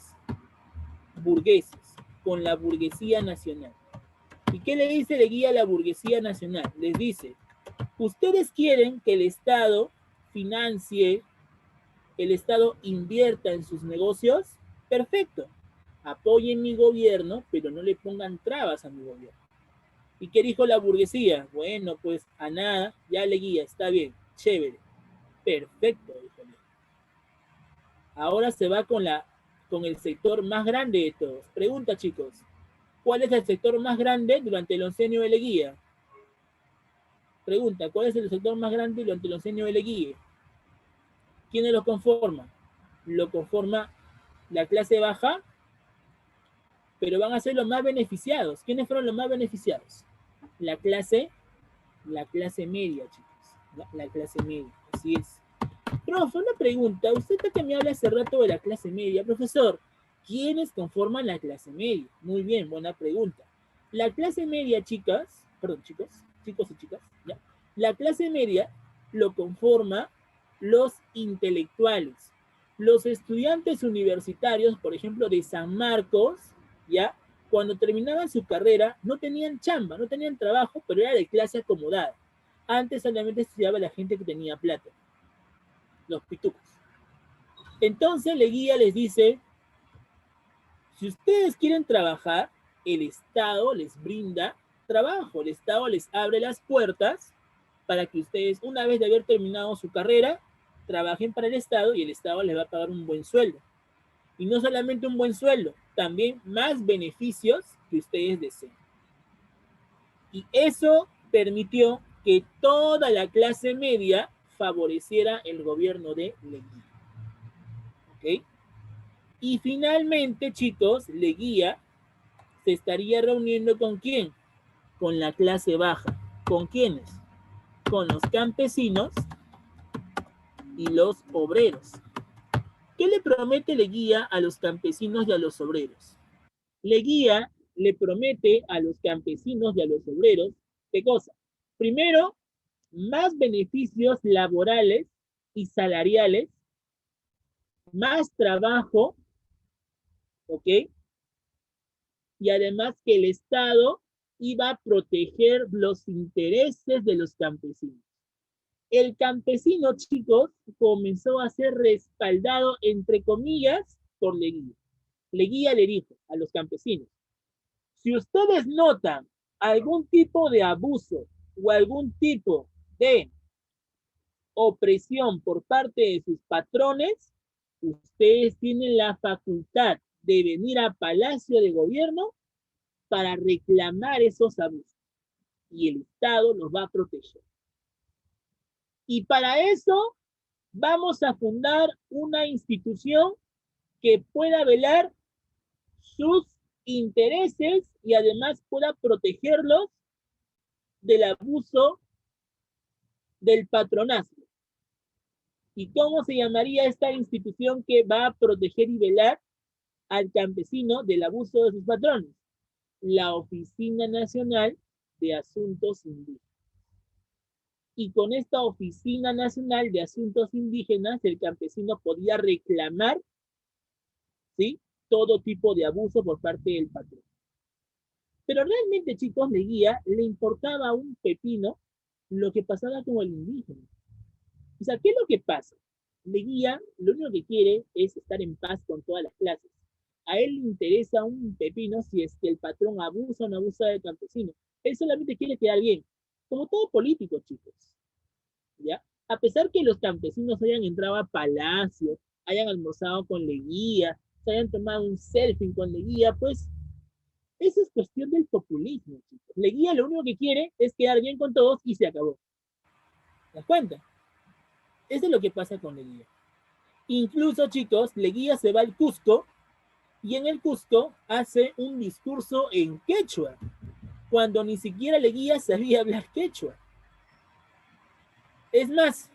burgueses, con la burguesía nacional. ¿Y qué le dice Leguía a la burguesía nacional? Les dice, ustedes quieren que el Estado financie, el Estado invierta en sus negocios, perfecto. Apoyen mi gobierno, pero no le pongan trabas a mi gobierno. ¿Y qué dijo la burguesía? Bueno, pues a nada, ya Leguía, está bien, chévere, perfecto, dijo Leguía. Ahora se va con el sector más grande de todos. Pregunta, chicos, ¿cuál es el sector más grande durante el oncenio de Leguía? Pregunta, ¿cuál es el sector más grande durante el oncenio de Leguía? ¿Quiénes lo conforman? Lo conforma la clase baja, pero van a ser los más beneficiados. ¿Quiénes fueron los más beneficiados? La clase media, chicos. La clase media, así es. Profe, una pregunta. Usted que me habla hace rato de la clase media. Profesor, ¿quiénes conforman la clase media? Muy bien, buena pregunta. La clase media, chicos y chicas, ¿ya? La clase media lo conforma los intelectuales, los estudiantes universitarios, por ejemplo, de San Marcos, ¿ya? Cuando terminaban su carrera no tenían chamba, no tenían trabajo, pero era de clase acomodada. Antes solamente estudiaba la gente que tenía plata, los pitucos. Entonces Leguía les dice, si ustedes quieren trabajar, el Estado les brinda trabajo, el Estado les abre las puertas para que ustedes, una vez de haber terminado su carrera, trabajen para el Estado y el Estado les va a pagar un buen sueldo. Y no solamente un buen sueldo, también más beneficios que ustedes deseen. Y eso permitió que toda la clase media favoreciera el gobierno de Leguía. ¿Ok? Y finalmente, chicos, Leguía se estaría reuniendo ¿con quién? Con la clase baja. ¿Con quiénes? Con los campesinos y los obreros. ¿Qué le promete Leguía a los campesinos y a los obreros? Leguía le promete a los campesinos y a los obreros, ¿qué cosa? Primero, más beneficios laborales y salariales, más trabajo, ¿ok? Y además que el Estado iba a proteger los intereses de los campesinos. El campesino, chicos, comenzó a ser respaldado, entre comillas, por Leguía. Leguía le dijo a los campesinos, si ustedes notan algún tipo de abuso o algún tipo de opresión por parte de sus patrones, ustedes tienen la facultad de venir a Palacio de Gobierno para reclamar esos abusos y el Estado los va a proteger. Y para eso vamos a fundar una institución que pueda velar sus intereses y además pueda protegerlos del abuso del patronazgo. ¿Y cómo se llamaría esta institución que va a proteger y velar al campesino del abuso de sus patrones? La Oficina Nacional de Asuntos Indígenas. Y con esta Oficina Nacional de Asuntos Indígenas, el campesino podía reclamar, ¿sí?, todo tipo de abuso por parte del patrón. Pero realmente, chicos, Leguía le importaba un pepino lo que pasaba con el indígena. O sea, ¿qué es lo que pasa? Leguía lo único que quiere es estar en paz con todas las clases. A él le interesa un pepino si es que el patrón abusa o no abusa del campesino. Él solamente quiere quedar bien, como todo político, chicos. ¿Ya? A pesar que los campesinos hayan entrado a Palacio, hayan almorzado con Leguía, se hayan tomado un selfie con Leguía, pues eso es cuestión del populismo, chicos. Leguía lo único que quiere es quedar bien con todos y se acabó. ¿Te das cuenta? Eso es lo que pasa con Leguía. Incluso, chicos, Leguía se va al Cusco y en el Cusco hace un discurso en quechua, cuando ni siquiera Leguía sabía hablar quechua. Es más,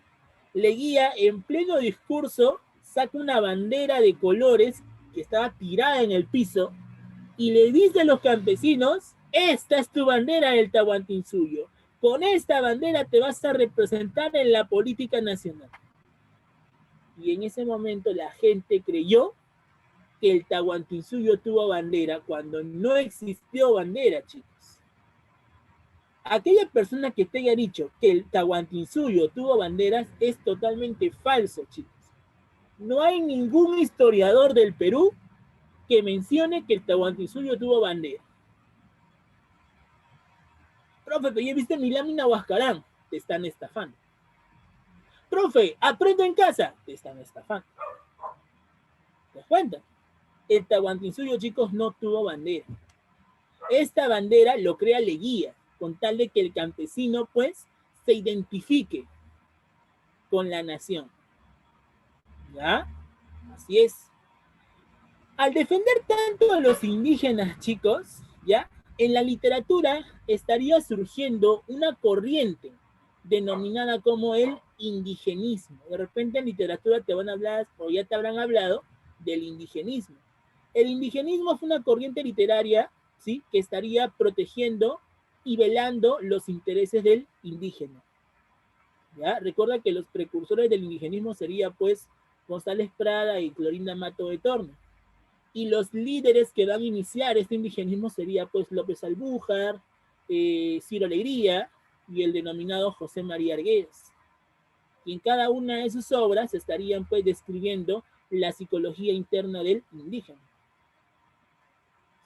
Leguía en pleno discurso saca una bandera de colores que estaba tirada en el piso y le dice a los campesinos, esta es tu bandera del Tahuantinsuyo. Con esta bandera te vas a representar en la política nacional. Y en ese momento la gente creyó que el Tahuantinsuyo tuvo bandera cuando no existió bandera, chicos. Aquella persona que te haya dicho que el Tahuantinsuyo tuvo banderas es totalmente falso, chicos. No hay ningún historiador del Perú que mencione que el Tahuantinsuyo tuvo bandera. Profe, pero ya viste mi lámina Huascarán, te están estafando. Profe, aprendo en casa, te están estafando. ¿Te das cuenta? El Tahuantinsuyo, chicos, no tuvo bandera. Esta bandera lo crea Leguía, con tal de que el campesino, pues, se identifique con la nación. ¿Ya? Así es. Al defender tanto a los indígenas, chicos, ¿ya? En la literatura estaría surgiendo una corriente denominada como el indigenismo. De repente en literatura te van a hablar, o ya te habrán hablado, del indigenismo. El indigenismo fue una corriente literaria, ¿sí?, que estaría protegiendo y velando los intereses del indígena. ¿Ya? Recuerda que los precursores del indigenismo serían, pues, González Prada y Clorinda Mato de Tormes. Y los líderes que van a iniciar este indigenismo serían, pues, López Albújar, Ciro Alegría y el denominado José María Arguedas. Y en cada una de sus obras estarían, pues, describiendo la psicología interna del indígena.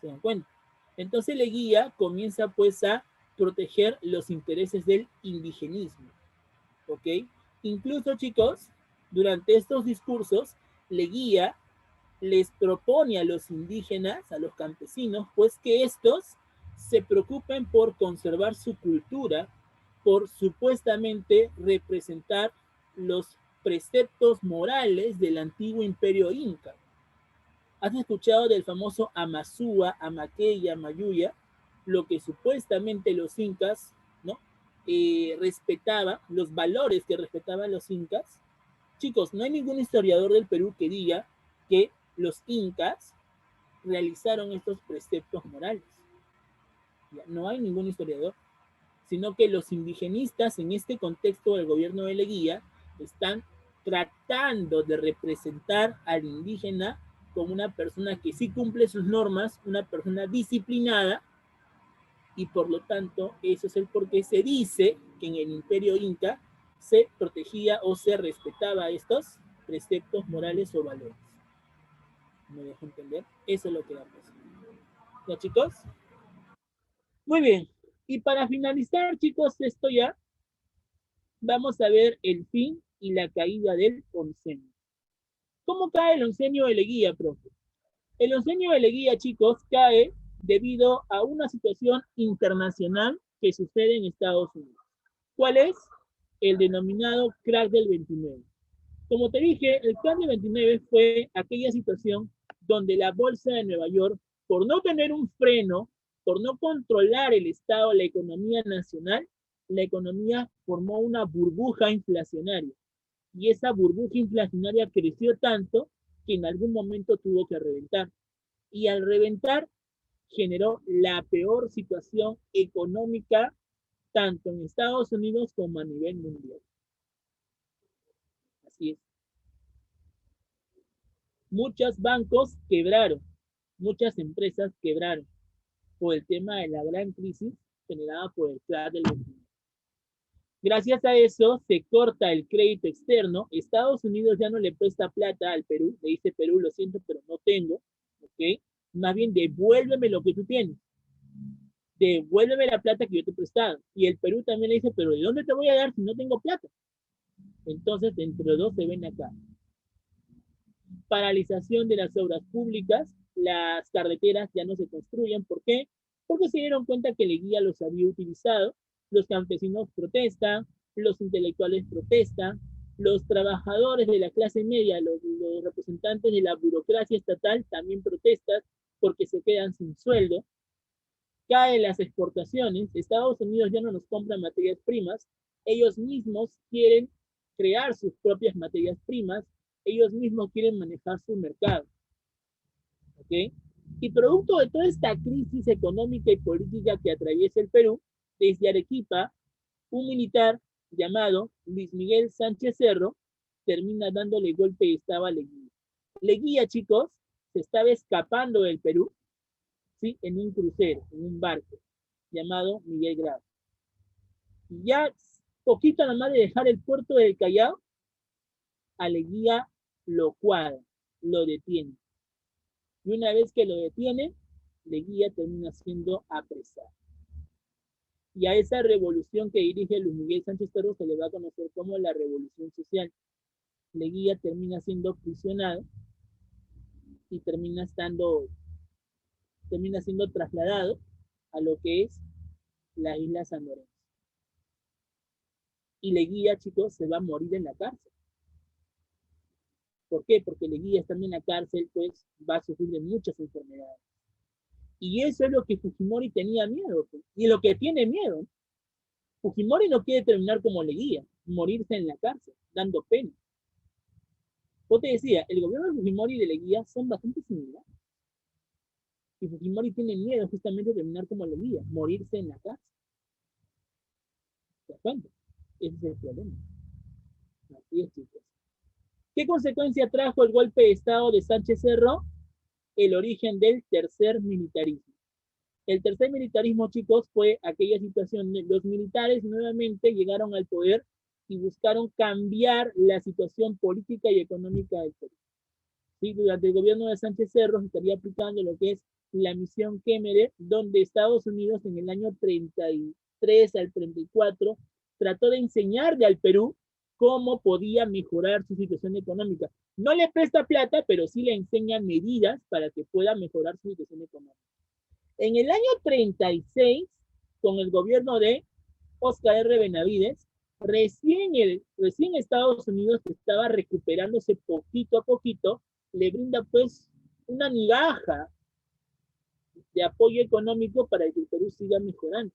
¿Se dan cuenta? Entonces Leguía comienza, pues, a proteger los intereses del indigenismo. ¿Ok? Incluso, chicos, durante estos discursos, Leguía les propone a los indígenas, a los campesinos, pues que estos se preocupen por conservar su cultura, por supuestamente representar los preceptos morales del antiguo imperio inca. ¿Has escuchado del famoso Amazúa, Amaqueya, Mayuya? Lo que supuestamente los incas, ¿no?, respetaban, los valores que respetaban los incas. Chicos, no hay ningún historiador del Perú que diga que los incas realizaron estos preceptos morales. Ya, no hay ningún historiador, sino que los indigenistas en este contexto del gobierno de Leguía están tratando de representar al indígena como una persona que sí cumple sus normas, una persona disciplinada, y por lo tanto eso es el por qué se dice que en el imperio inca se protegía o se respetaba estos preceptos morales o valores. ¿Me dejo entender? Eso es lo que da paso. ¿Ya, chicos? Muy bien. Y para finalizar, chicos, esto ya, vamos a ver el fin y la caída del oncenio. ¿Cómo cae el oncenio de Leguía, profe? El oncenio de Leguía, chicos, cae debido a una situación internacional que sucede en Estados Unidos. ¿Cuál es? El denominado crack del 29. Como te dije, el crack del 29 fue aquella situación donde la bolsa de Nueva York, por no tener un freno, por no controlar el estado de la economía nacional, la economía formó una burbuja inflacionaria. Y esa burbuja inflacionaria creció tanto que en algún momento tuvo que reventar. Y al reventar generó la peor situación económica tanto en Estados Unidos como a nivel mundial. Así es. Muchos bancos quebraron, muchas empresas quebraron por el tema de la gran crisis generada por el crack del 29. Gracias a eso se corta el crédito externo. Estados Unidos ya no le presta plata al Perú. Le dice Perú, lo siento, pero no tengo. ¿Ok? Más bien devuélveme lo que tú tienes. Devuélveme la plata que yo te he prestado. Y el Perú también le dice, pero ¿de dónde te voy a dar si no tengo plata? Entonces, entre los dos se ven acá. Paralización de las obras públicas. Las carreteras ya no se construyen. ¿Por qué? Porque se dieron cuenta que Leguía los había utilizado. Los campesinos protestan, los intelectuales protestan, los trabajadores de la clase media, los representantes de la burocracia estatal también protestan porque se quedan sin sueldo. Caen las exportaciones, Estados Unidos ya no nos compra materias primas, ellos mismos quieren crear sus propias materias primas, ellos mismos quieren manejar su mercado. ¿Ok? Y producto de toda esta crisis económica y política que atraviesa el Perú, desde Arequipa, un militar llamado Luis Miguel Sánchez Cerro termina dándole golpe de estado a Leguía. Leguía, chicos, se estaba escapando del Perú, ¿sí? En un crucero, en un barco llamado Miguel Grau. Y ya poquito nada más de dejar el puerto del Callao, a Leguía lo cuadra, lo detiene. Y una vez que lo detiene, Leguía termina siendo apresado. Y a esa revolución que dirige Luis Miguel Sánchez Cerro se le va a conocer como la Revolución Social. Leguía termina siendo prisionado y termina siendo trasladado a lo que es la isla San Lorenzo. Y Leguía, chicos, se va a morir en la cárcel. ¿Por qué? Porque Leguía estando en la cárcel, pues va a sufrir de muchas enfermedades. Y eso es lo que Fujimori tenía miedo, pues, y lo que tiene miedo. Fujimori no quiere terminar como Leguía, morirse en la cárcel, dando pena. Yo te decía, el gobierno de Fujimori y de Leguía son bastante similares. Y Fujimori tiene miedo justamente de terminar como Leguía, morirse en la cárcel. ¿Te das cuenta? Ese es el problema. Así es, chicos. ¿Qué consecuencia trajo el golpe de Estado de Sánchez Cerro? El origen del tercer militarismo. El tercer militarismo, chicos, fue aquella situación de los militares nuevamente llegaron al poder y buscaron cambiar la situación política y económica del Perú. ¿Sí? Durante el gobierno de Sánchez Cerro se estaría aplicando lo que es la misión Kemmerer, donde Estados Unidos en el año 33 al 34 trató de enseñarle al Perú cómo podía mejorar su situación económica. No le presta plata, pero sí le enseña medidas para que pueda mejorar su situación económica. En el año 36, con el gobierno de Oscar R. Benavides, recién Estados Unidos, que estaba recuperándose poquito a poquito, le brinda pues una migaja de apoyo económico para que el Perú siga mejorando.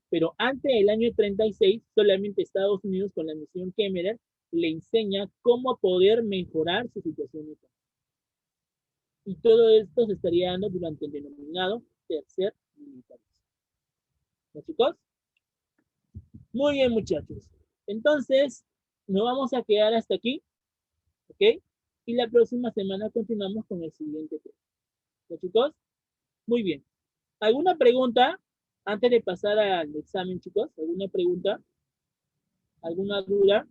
Pero antes del año 36, solamente Estados Unidos con la misión Kemmerer le enseña cómo poder mejorar su situación económica. Y todo esto se estaría dando durante el denominado tercer militarismo. ¿No, chicos? Muy bien, muchachos. Entonces, nos vamos a quedar hasta aquí, ¿ok? Y la próxima semana continuamos con el siguiente tema. ¿No, chicos? Muy bien. ¿Alguna pregunta antes de pasar al examen, chicos? ¿Alguna pregunta? ¿Alguna duda?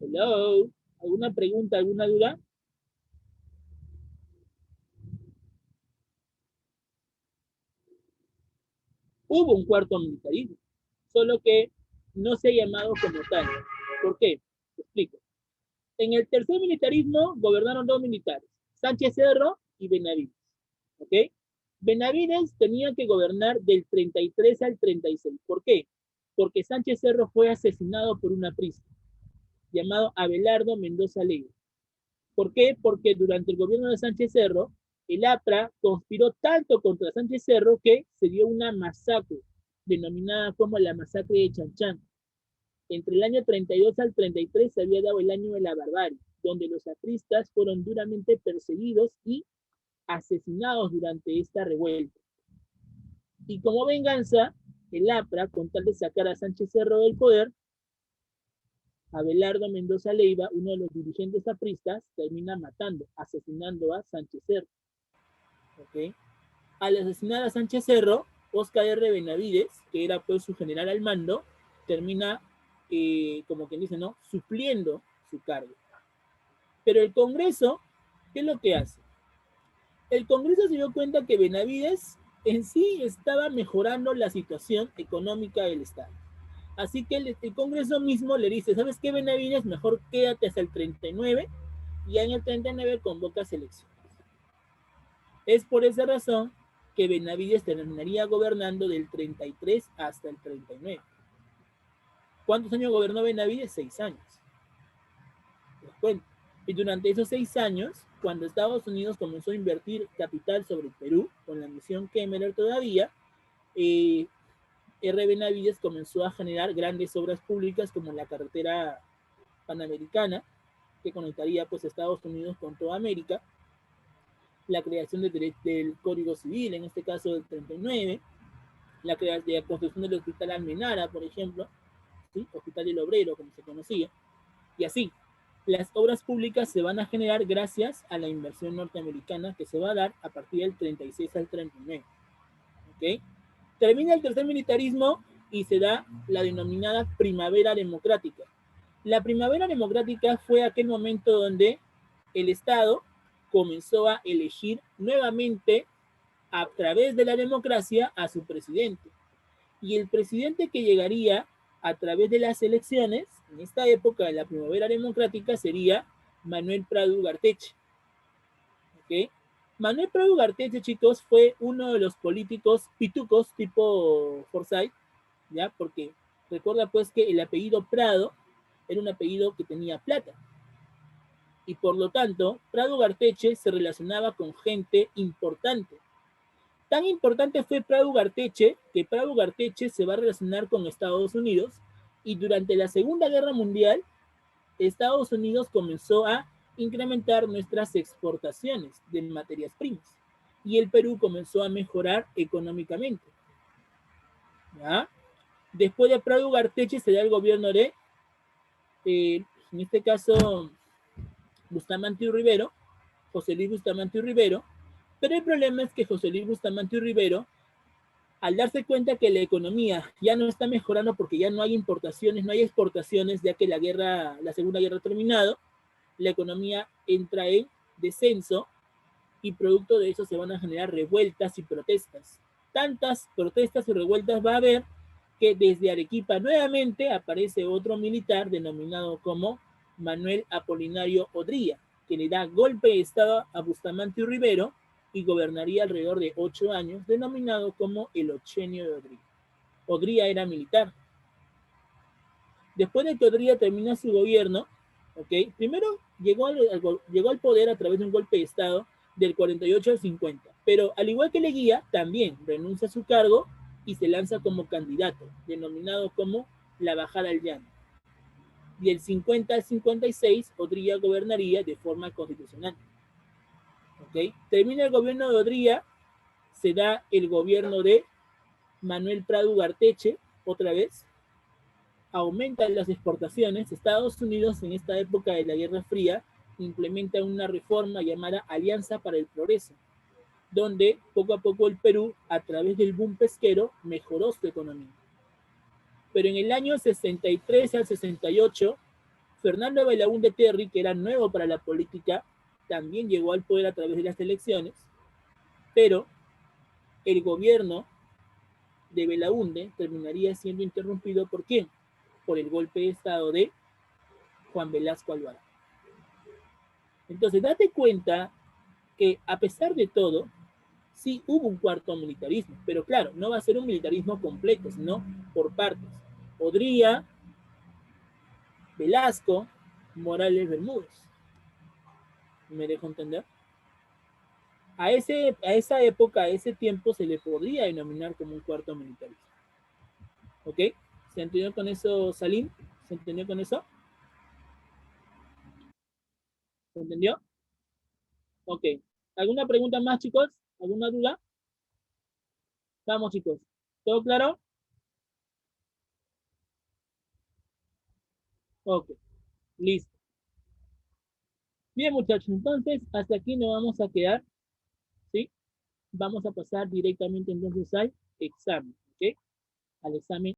Hello. ¿Alguna pregunta? ¿Alguna duda? Hubo un cuarto militarismo, solo que no se ha llamado como tal. ¿Por qué? Te explico. En el tercer militarismo gobernaron dos militares, Sánchez Cerro y Benavides. ¿Ok? Benavides tenía que gobernar del 33 al 36. ¿Por qué? Porque Sánchez Cerro fue asesinado por un aprista llamado Abelardo Mendoza Leiva. ¿Por qué? Porque durante el gobierno de Sánchez Cerro, el APRA conspiró tanto contra Sánchez Cerro que se dio una masacre, denominada como la masacre de Chanchán. Entre el año 32 al 33 se había dado el año de la barbarie, donde los apristas fueron duramente perseguidos y asesinados durante esta revuelta. Y como venganza, el APRA, con tal de sacar a Sánchez Cerro del poder, Abelardo Mendoza Leiva, uno de los dirigentes apristas, termina matando, asesinando a Sánchez Cerro. ¿Okay? Al asesinar a Sánchez Cerro, Óscar R. Benavides, que era pues su general al mando, termina, como quien dice, ¿no?, supliendo su cargo. Pero el Congreso, ¿qué es lo que hace? El Congreso se dio cuenta que Benavides en sí estaba mejorando la situación económica del Estado. Así que el Congreso mismo le dice, ¿sabes qué, Benavides? Mejor quédate hasta el 39 y en el 39 convocas elecciones. Es por esa razón que Benavides terminaría gobernando del 33 hasta el 39. ¿Cuántos años gobernó Benavides? 6 años. ¿Te das cuenta? Y durante esos 6 años, cuando Estados Unidos comenzó a invertir capital sobre el Perú, con la misión Kemmerer todavía, R. Benavides comenzó a generar grandes obras públicas como la carretera panamericana, que conectaría pues Estados Unidos con toda América, la creación del Código Civil, en este caso del 39, la construcción del Hospital Almenara, por ejemplo, ¿sí? Hospital del Obrero, como se conocía, y así. Las obras públicas se van a generar gracias a la inversión norteamericana que se va a dar a partir del 36 al 39. ¿Okay? Termina el tercer militarismo y se da la denominada Primavera Democrática. La Primavera Democrática fue aquel momento donde el Estado comenzó a elegir nuevamente a través de la democracia a su presidente. Y el presidente que llegaría a través de las elecciones, en esta época de la Primavera Democrática, sería Manuel Prado Ugarteche. ¿Okay? Manuel Prado Ugarteche, chicos, fue uno de los políticos pitucos tipo Forsyth, ¿ya? Porque recuerda pues que el apellido Prado era un apellido que tenía plata. Y por lo tanto, Prado Ugarteche se relacionaba con gente importante. Tan importante fue Prado Ugarteche que Prado Ugarteche se va a relacionar con Estados Unidos y durante la Segunda Guerra Mundial, Estados Unidos comenzó a incrementar nuestras exportaciones de materias primas y el Perú comenzó a mejorar económicamente. ¿Ya? Después de Prado Ugarteche se da el gobierno de, en este caso, Bustamante y Rivero, José Luis Bustamante y Rivero, pero el problema es que José Luis Bustamante y Rivero, al darse cuenta que la economía ya no está mejorando porque ya no hay importaciones, no hay exportaciones, ya que la Segunda Guerra ha terminado, la economía entra en descenso y producto de eso se van a generar revueltas y protestas. Tantas protestas y revueltas va a haber que desde Arequipa nuevamente aparece otro militar denominado como Manuel Apolinario Odría, que le da golpe de estado a Bustamante y Rivero y gobernaría alrededor de 8 años, denominado como el Ochenio de Odría. Odría era militar. Después de que Odría termina su gobierno, ¿okay? Primero llegó al poder a través de un golpe de estado del 48 al 50, pero al igual que Leguía, también renuncia a su cargo y se lanza como candidato, denominado como la Bajada al Llano. y del 50 al 56 Odría gobernaría de forma constitucional. ¿Ok? Termina el gobierno de Odría, se da el gobierno de Manuel Prado Ugarteche, otra vez, aumentan las exportaciones. Estados Unidos en esta época de la Guerra Fría implementa una reforma llamada Alianza para el Progreso, donde poco a poco el Perú, a través del boom pesquero, mejoró su economía. Pero en el año 63 al 68, Fernando Belaúnde Terry, que era nuevo para la política, también llegó al poder a través de las elecciones, pero el gobierno de Belaúnde terminaría siendo interrumpido ¿por quién? Por el golpe de estado de Juan Velasco Alvarado. Entonces, date cuenta que a pesar de todo, sí hubo un cuarto militarismo, pero claro, no va a ser un militarismo completo, sino por partes. Odría, Velasco, Morales Bermúdez. ¿Me dejo entender? A esa época, a ese tiempo, se le podría denominar como un cuarto militarismo. ¿Ok? ¿Se entendió con eso, Salim? ¿Se entendió con eso? ¿Se entendió? Ok. ¿Alguna pregunta más, chicos? ¿Alguna duda? Vamos, chicos. ¿Todo claro? Ok. Listo. Bien, muchachos. Entonces, hasta aquí nos vamos a quedar. ¿Sí? Vamos a pasar directamente entonces al examen. ¿Ok? Al examen